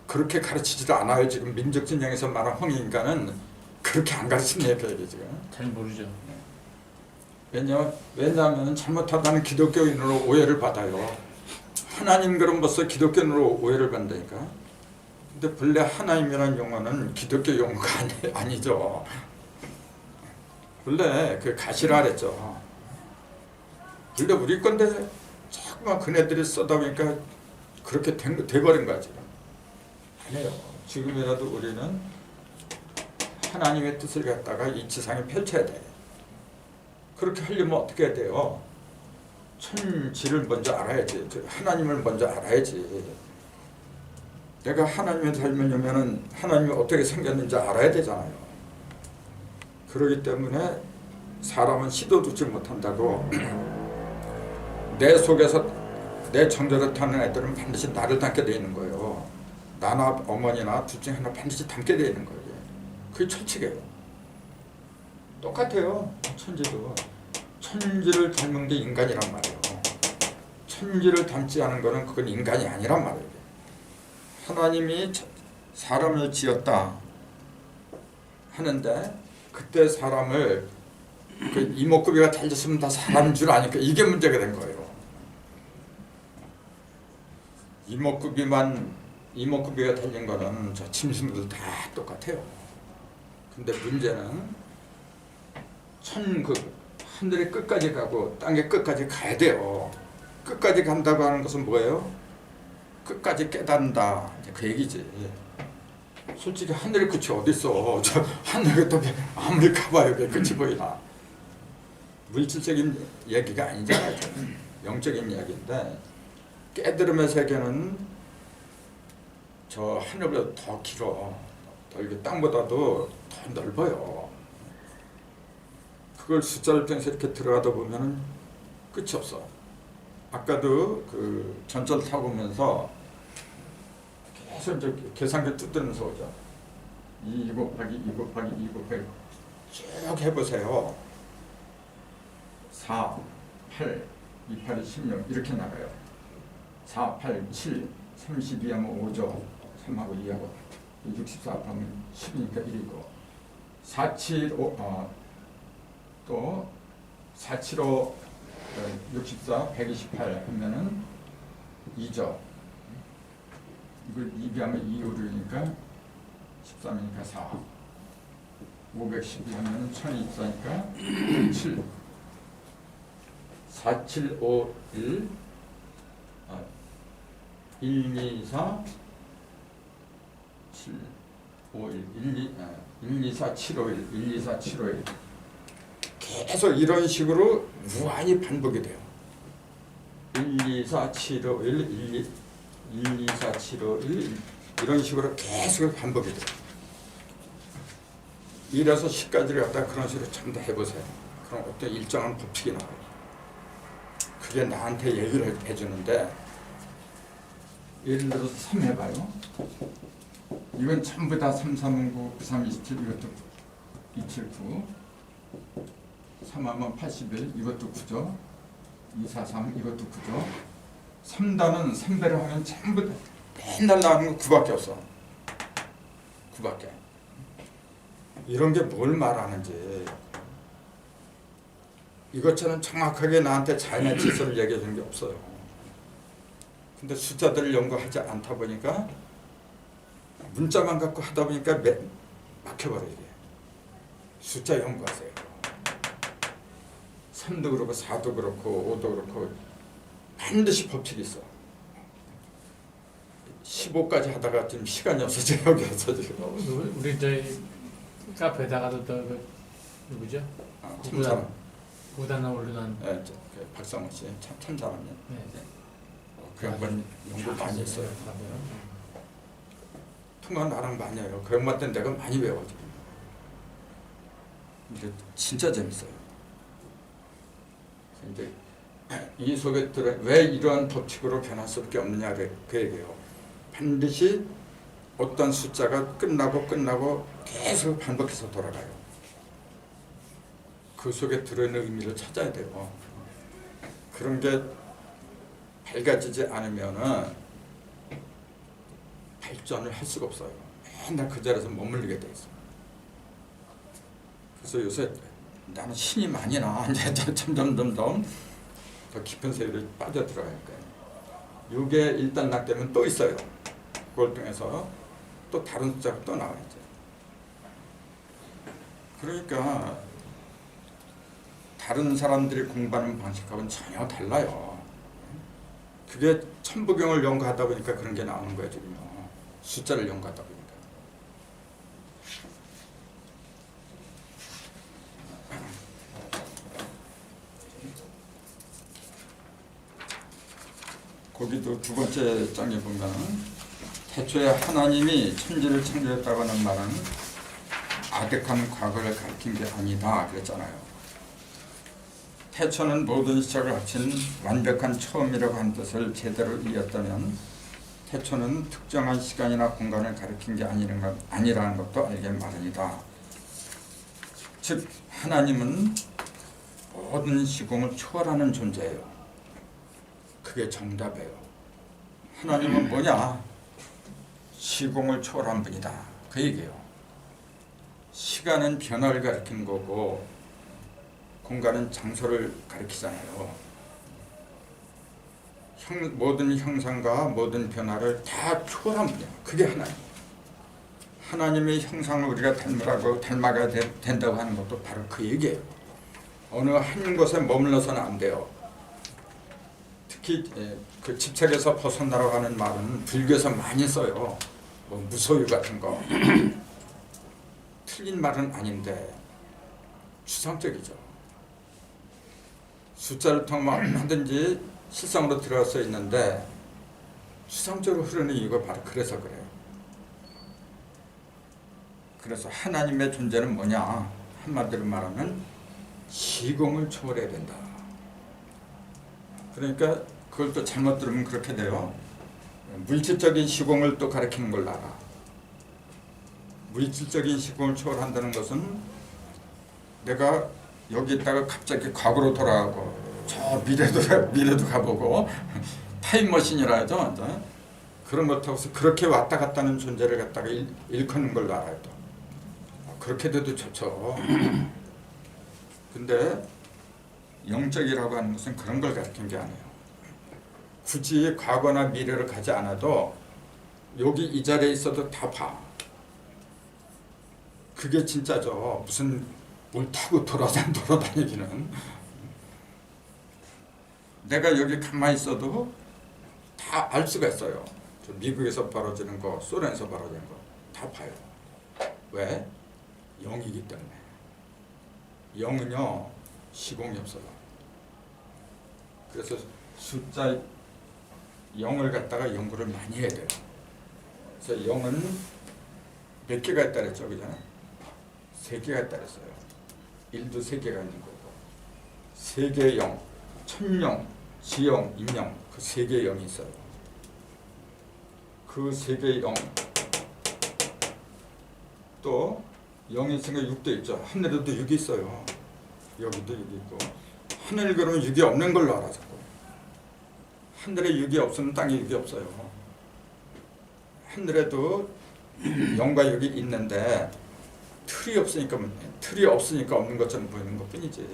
그렇게 가르치지도 않아요. 지금 민족 진영에서 말하는 홍익인간은 그렇게 안 가르치는 얘기예요 지금. 잘 모르죠. 왜냐하면 잘못하다는 기독교인으로 오해를 받아요. 하나님 그런 벌써 기독교인으로 오해를 받는다니까. 근데 본래 하나님이라는 용어는 기독교 용어가 아니죠. 본래 그 가시라 그랬죠. 본래 우리 건데 자꾸만 그네들이 써다 보니까 그렇게 돼버린 거야 지금. 아니에요. 지금이라도 우리는 하나님의 뜻을 갖다가 이 지상에 펼쳐야 돼. 그렇게 하려면 어떻게 해야 돼요? 천지를 먼저 알아야지. 하나님을 먼저 알아야지. 내가 하나님을 닮으려면 하나님이 어떻게 생겼는지 알아야 되잖아요. 그렇기 때문에 사람은 시도 듣지 못한다고. 내 속에서 내 정조를 타는 애들은 반드시 나를 닮게 돼 있는 거예요. 나나 어머니나 둘 중에 하나 반드시 닮게 돼 있는 거예요. 그게 철칙이에요. 똑같아요. 천지도. 천지를 닮은 게 인간이란 말이에요. 천지를 닮지 않은 거는 그건 인간이 아니란 말이에요. 하나님이 사람을 지었다 하는데 그때 사람을 그 이목구비가 달렸으면 다 사람인 줄 아니까 이게 문제가 된 거예요. 이목구비가 달린 거는 저 짐승들 다 똑같아요. 근데 문제는 하늘의 끝까지 가고 땅의 끝까지 가야 돼요. 끝까지 간다고 하는 것은 뭐예요? 끝까지 깨닫는다. 이제 그 얘기지. 솔직히 하늘의 끝이 어디 있어? 저 하늘의 끝에 아무리 가봐요, 그 끝이 보이나? 물질적인 얘기가 아니잖아요. 영적인 이야기인데 깨달음의 세계는 저 하늘보다 더 길어. 더 이게 땅보다도 더 넓어요. 그걸 숫자를 통해서 이렇게 들어가다 보면은 끝이 없어. 아까도 그 전철 타고 오면서 계속 이제 계산기 두드리면서 오죠. 2 곱하기 2 곱하기 2 곱하기 쭉 해보세요. 4, 8, 2, 8이 16 이렇게 나가요. 4, 8, 7, 32하면 5죠. 3하고 2하고 64 하면 10이니까 1이고 4, 7, 5 또 4, 7, 5 64, 128 하면은 2죠. 이걸 2비하면 2, 5, 6이니까 13이니까 4. 512 하면은 1024니까 7. 4, 7, 5, 1 1, 2, 4 7, 5, 1 2, 4, 7, 5, 1 1, 2, 4, 7, 5, 1 계속 이런 식으로 무한히 반복이 돼요. 1, 2, 4, 7, 5, 1 1, 2, 4, 7, 5, 1 이런 식으로 계속 반복이 돼요. 1에서 10까지를 갖다 그런 식으로 전부 다 해보세요. 그럼 어떤 일정한 법칙이 나와요. 그게 나한테 얘기를 해주는데 예를 들어서 3 해봐요. 이건 전부 다 3, 3, 9, 9, 3, 27 이것도 2, 7, 9 3하면 81 이것도 9죠. 2, 4, 3 이것도 9죠. 3단은 3배를 하면 전부 다 맨날 나오는 거 9밖에 없어. 9밖에. 이런 게 뭘 말하는지 이것처럼 정확하게 나한테 자연의 질서를 얘기해 주는 게 없어요. 근데 숫자들을 연구하지 않다 보니까 문자만 갖고 하다 보니까 막혀버려 이게. 숫자 연구하세요. 3도 그렇고 4도 그렇고 5도 그렇고 반드시 법칙이 있어. 15까지 하다가 지금 시간이 없어져 여기 와서 지금. 우리 저희 카페에다가도 그 누구죠? 참 구단나 올려놓은 네, 박상호 씨 참 잘하네. 네. 그 양반 연구 많이 했어요. 통화 나랑 많이 해요. 그 양반 때는 내가 많이 외워줘. 근데 진짜 재밌어요. 이제 이 속에 들어 왜 이러한 법칙으로 변할 수밖에 없느냐 그 얘기예요. 반드시 어떤 숫자가 끝나고 계속 반복해서 돌아가요. 그 속에 들어있는 의미를 찾아야 돼요. 그런 게 밝아지지 않으면은 발전을 할 수가 없어요. 맨날 그 자리에서 머물리게 돼 있어. 그래서 요새 나는 신이 많이 나. 이제 점점 더 깊은 세계를 빠져들어갈 거예요. 이게 일단 낙되면 또 있어요. 그걸 통해서 또 다른 숫자가 또 나와야죠. 그러니까 다른 사람들이 공부하는 방식하고는 전혀 달라요. 그게 천부경을 연구하다 보니까 그런 게 나오는 거예요. 지금요. 숫자를 연구하다 보니까. 거기도 두 번째 장에 보면 태초에 하나님이 천지를 창조했다고 하는 말은 아득한 과거를 가리킨 게 아니다 그랬잖아요. 태초는 모든 시작을 합친 완벽한 처음이라고 한 뜻을 제대로 이었다면 태초는 특정한 시간이나 공간을 가리킨 게 아니라는 것도 알게 마련이다. 즉 하나님은 모든 시공을 초월하는 존재예요. 그게 정답이에요. 하나님은 뭐냐? 시공을 초월한 분이다. 그 얘기예요. 시간은 변화를 가리키는 거고 공간은 장소를 가리키잖아요. 모든 형상과 모든 변화를 다 초월한 분이야. 그게 하나님. 하나님의 형상을 우리가 닮아가야 된다고 하는 것도 바로 그 얘기예요. 어느 한 곳에 머물러서는 안 돼요. 특히 그 집착에서 벗어나라고 하는 말은 불교에서 많이 써요. 뭐 무소유 같은 거. 틀린 말은 아닌데 추상적이죠. 숫자를 통해 얼마든지 실상으로 들어서 있는데 추상적으로 흐르는 이유가 바로 그래서 그래요. 그래서 하나님의 존재는 뭐냐? 한마디로 말하면 시공을 초월해야 된다. 그러니까 그걸 또 잘못 들으면 그렇게 돼요. 물질적인 시공을 또 가리키는 걸 알아. 물질적인 시공을 초월한다는 것은 내가 여기 있다가 갑자기 과거로 돌아가고 저 미래도 가보고 타임머신이라 하죠. 그런 것 하고서 그렇게 왔다 갔다 하는 존재를 갖다가 일컫는 걸 알아요. 또. 그렇게 돼도 좋죠. 근데 영적이라고 하는 것은 그런 걸 가리킨 게 아니에요. 굳이 과거나 미래를 가지 않아도 여기 이 자리에 있어도 다 봐. 그게 진짜죠. 무슨 뭘 타고 돌아다니기는. 내가 여기 가만히 있어도 다 알 수가 있어요. 저 미국에서 벌어지는 거, 소련에서 벌어지는 거 다 봐요. 왜? 영이기 때문에. 영은요 시공이 없어요. 그래서 숫자 0을 갖다가 연구를 많이 해야 돼요. 그래서 0은 몇 개가 있다 그랬죠, 그죠? 3개가 있다 그랬어요. 1도 3개가 있는 거고 3개의 0, 천영, 지영, 인영 그 3개의 0이 있어요. 그 3개의 0 또 0이 있으니까 6도 있죠. 하늘에도 6이 있어요. 여기도 6이 있고 하늘 그러면 6이 없는 걸로 알아 자꾸. 하늘에 6이 없으면 땅에 6이 없어요. 하늘에도 0과 6이 있는데 틀이 없으니까 없는 것처럼 보이는 것뿐이지.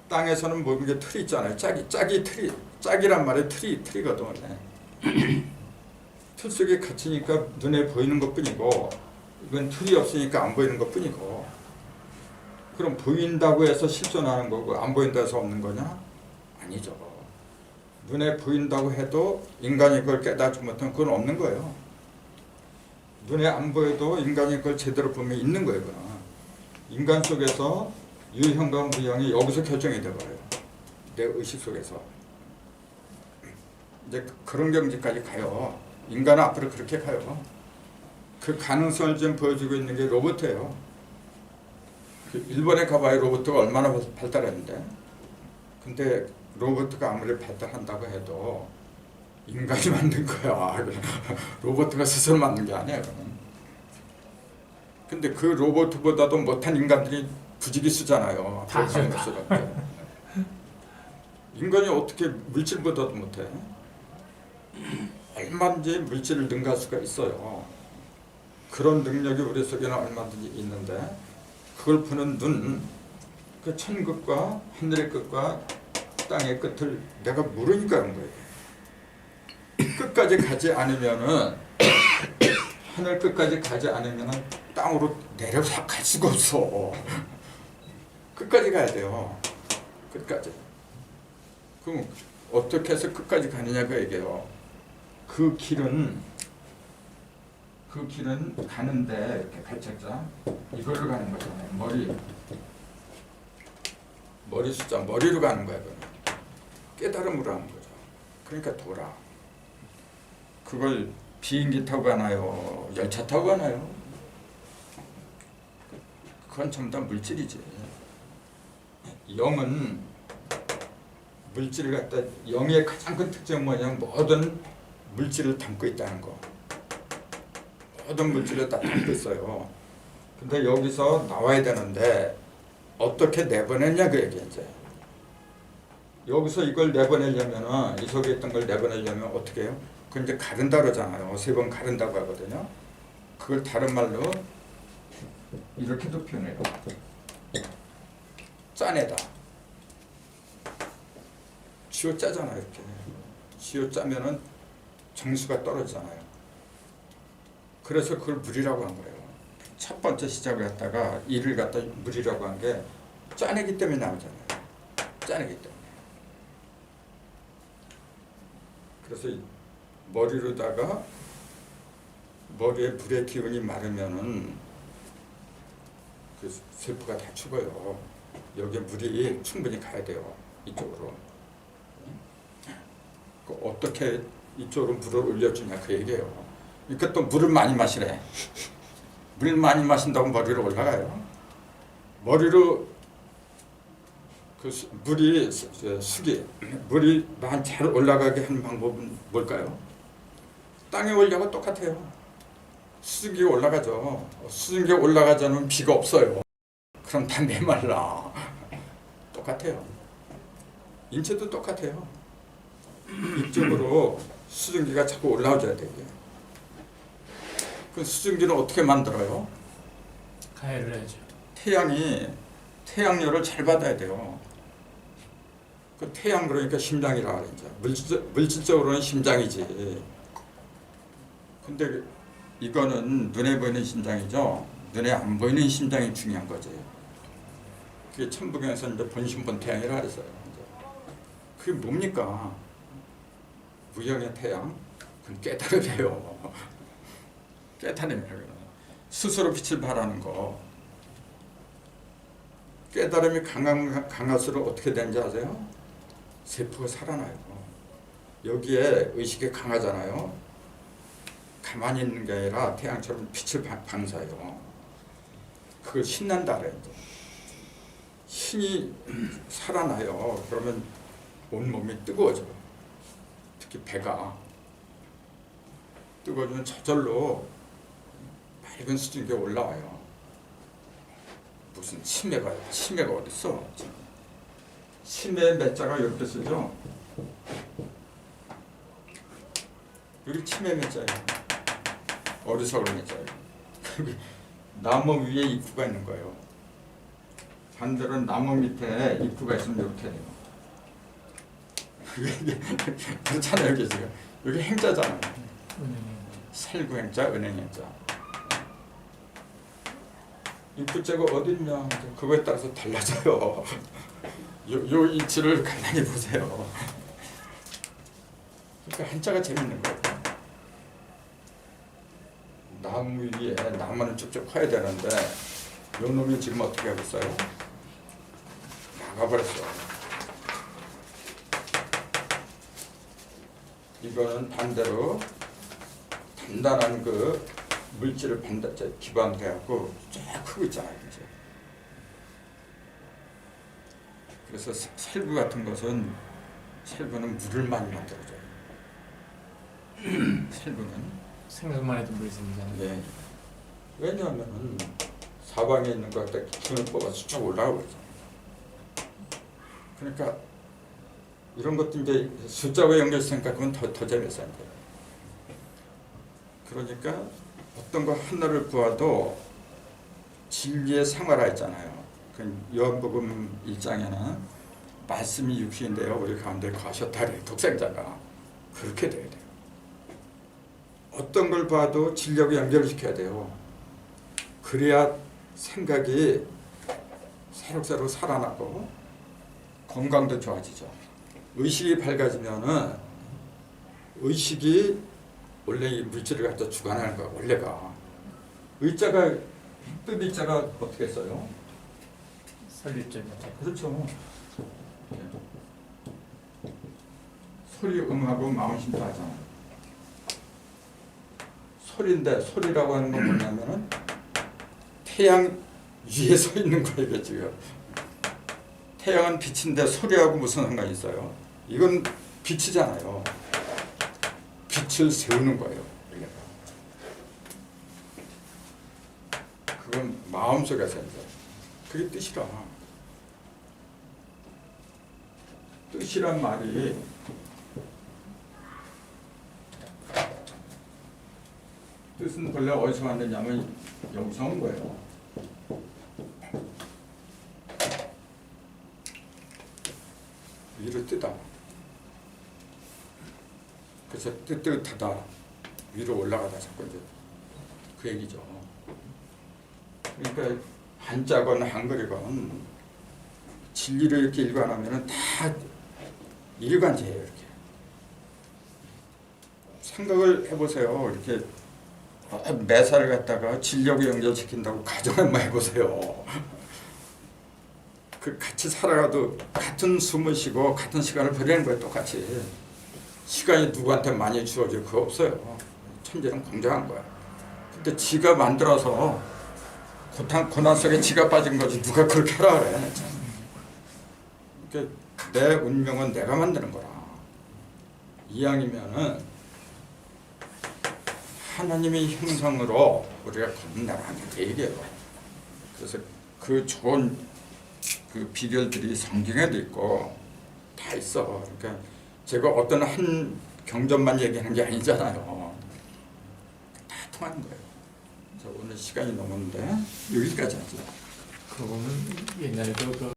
땅에서는 모든 게 틀이 있잖아요. 짝이란 말에 틀이거든. 틀 속에 갇히니까 눈에 보이는 것뿐이고 이건 틀이 없으니까 안 보이는 것뿐이고. 그럼 보인다고 해서 실존하는 거고 안 보인다고 해서 없는 거냐? 아니죠. 눈에 보인다고 해도 인간이 그걸 깨닫지 못하면 그건 없는 거예요. 눈에 안 보여도 인간이 그걸 제대로 보면 있는 거예요. 그건. 인간 속에서 유형과 무형이 여기서 결정이 돼버려요. 내 의식 속에서. 이제 그런 경지까지 가요. 인간은 앞으로 그렇게 가요. 그 가능성을 지금 보여주고 있는 게 로봇이에요. 일본에 가봐야 로봇가 얼마나 발달했는데. 근데 로봇가 아무리 발달한다고 해도 인간이 만든 거야. 로봇가 스스로 만든 게 아니에요. 근데 그 로봇보다도 못한 인간들이 부지기수잖아요. 인간이 어떻게 물질보다도 못해? 얼마든지 물질을 능가할 수가 있어요. 그런 능력이 우리 속에는 얼마든지 있는데 그걸 보는 눈, 그 천국과 하늘의 끝과 땅의 끝을 내가 모르니까 그런 거예요. 끝까지 가지 않으면은 하늘 끝까지 가지 않으면은 땅으로 내려서 갈 수가 없어. 끝까지 가야 돼요. 끝까지. 그럼 어떻게 해서 끝까지 가느냐가 얘기해요. 그 길은 가는데 이렇게 발책자 이걸로 가는 거잖아요. 머리 숫자 머리로 가는 거야. 그건. 깨달음으로 하는 거죠. 그러니까 돌아. 그걸 비행기 타고 가나요? 열차 타고 가나요? 그건 전부 다 물질이지. 영은 물질을 갖다 영의 가장 큰 특징은 뭐냐면 모든 물질을 담고 있다는 거. 모든 물질을 다 담고 있어요. 근데 여기서 나와야 되는데 어떻게 내보냈냐 그 얘기야 이제. 여기서 이걸 내보내려면은 이 속에 있던 걸 내보내려면 어떻게 해요? 그걸 이제 가른다 그러잖아요. 3번 가른다고 하거든요. 그걸 다른 말로 이렇게도 표현해요. 짜내다. 쥐어 짜잖아요. 이렇게. 쥐어 짜면은 정수가 떨어지잖아요. 그래서 그걸 물이라고 한 거예요. 첫 번째 시작을 했다가 이를 갖다 물이라고 한 게 짜내기 때문에 나오잖아요. 짜내기 때문에. 그래서 머리로다가 머리에 물의 기운이 마르면은 그 세포가 다 죽어요. 여기에 물이 충분히 가야 돼요. 이쪽으로. 어떻게 이쪽으로 물을 올려주냐 그 얘기예요. 그러니까 또 물을 많이 마시래. 물 많이 마신다고 머리로 올라가요. 머리로 그 물이 물이 많이 잘 올라가게 하는 방법은 뭘까요? 땅에 올려가 똑같아요. 수증기가 올라가죠. 수증기가 올라가지 않으면 비가 없어요. 그럼 다 메말라. 똑같아요. 인체도 똑같아요. 이쪽으로 수증기가 자꾸 올라와줘야 돼요. 그 수증기는 어떻게 만들어요? 가해를 해야죠. 태양이 태양열을 잘 받아야 돼요. 그 태양 그러니까 심장이라 그러죠. 물질적으로는 심장이지. 근데 이거는 눈에 보이는 심장이죠. 눈에 안 보이는 심장이 중요한 거지. 그게 천부경에서 이제 본심본태양이라 그랬어요. 그게 뭡니까? 무형의 태양? 그건 깨달음이에요. 깨달음이에요. 스스로 빛을 발하는 거. 깨달음이 강할수록 어떻게 되는지 아세요? 세포가 살아나요. 여기에 의식이 강하잖아요. 가만히 있는 게 아니라 태양처럼 빛을 방사해요. 그걸 신난다 그래요. 신이 살아나요. 그러면 온몸이 뜨거워져요. 특히 배가 뜨거워지면 저절로 맑은 수증기가 올라와요. 무슨 치매가 어딨어? 치매 몇 자가 이렇게 쓰죠? 여기 치매 몇 자예요? 어리석은 몇 자예요? 나무 위에 입구가 있는 거예요. 반대로 나무 밑에 입구가 있으면 이렇게 돼요. 그렇잖아요. 여기 지금 여기 행자잖아요. 살구행자, 은행행자. 입구자가 어디 있냐? 그거에 따라서 달라져요. 요 위치를 간단히 보세요. 그러니까 한자가 재밌는 거예요. 나무 위에 나무는 쭉쭉 커야 되는데 요 놈이 지금 어떻게 하고 있어요? 나가버렸어. 이거는 반대로 단단한 그 물질을 기반으로 해갖고 쫙 크고 있잖아요. 이제. 그래서 살구 같은 것은 살구는 물을 많이 만들어줘요. 살구는 생각만 해도 물이 생기잖아요. 네. 왜냐하면은 사방에 있는 거 갖다 기운을 뽑아서 쭉 올라가 버리잖아요. 그러니까 이런 것도 이제 숫자와 연결했으니까 그건 더 재밌어요. 그러니까 어떤 거 하나를 구하도 진리의 생활화 했잖아요. 그 요한복음 1장에는 말씀이 육신인데요 우리 가운데 거하셨다 그래요. 독생자가. 그렇게 돼야 돼요. 어떤 걸 봐도 진리하고 연결을 시켜야 돼요. 그래야 생각이 새록새록 살아나고 건강도 좋아지죠. 의식이 밝아지면은 의식이 원래 이 물질을 갖다 주관하는 거야. 원래가 의자가 뜻의자가 어떻게 써요? 설립점이죠. 그렇죠. 소리 음하고 마음 심파하잖아. 소리인데 소리라고 하는 건 뭐냐면은 태양 위에 서 있는 거예요. 이게 지금 태양은 빛인데 소리하고 무슨 상관이 있어요? 이건 빛이잖아요. 빛을 세우는 거예요. 그건 마음속에서 이제 그게 뜻이라. 뜻이란 말이 뜻은 본래 어디서 왔느냐면 여기서 온 거예요. 위로 뜨다. 그래서 뜨뜻하다. 위로 올라가다 자꾸 이제 그 얘기죠. 그러니까 한자건 한글이건 진리를 이렇게 일관하면은 다 일관지예요. 이렇게 생각을 해보세요. 이렇게 매사를 갖다가 진리하고 연결시킨다고 가정 한번 해보세요. 그 같이 살아가도 같은 숨을 쉬고 같은 시간을 보내는 거예요. 똑같이. 시간이 누구한테 많이 주어질 거 없어요. 천재는 공정한 거야. 근데 지가 만들어서 고난 속에 지가 빠진 거지 누가 그렇게 하라 그래. 그러니까 내 운명은 내가 만드는 거라. 이왕이면은 하나님의 형상으로 우리가 건너가는 얘기예요. 그래서 그 좋은 그 비결들이 성경에도 있고 다 있어. 그러니까 제가 어떤 한 경전만 얘기하는 게 아니잖아요. 다 통하는 거예요. 오늘 시간이 넘었는데 여기까지 하죠. 그거 보면 옛날에도 그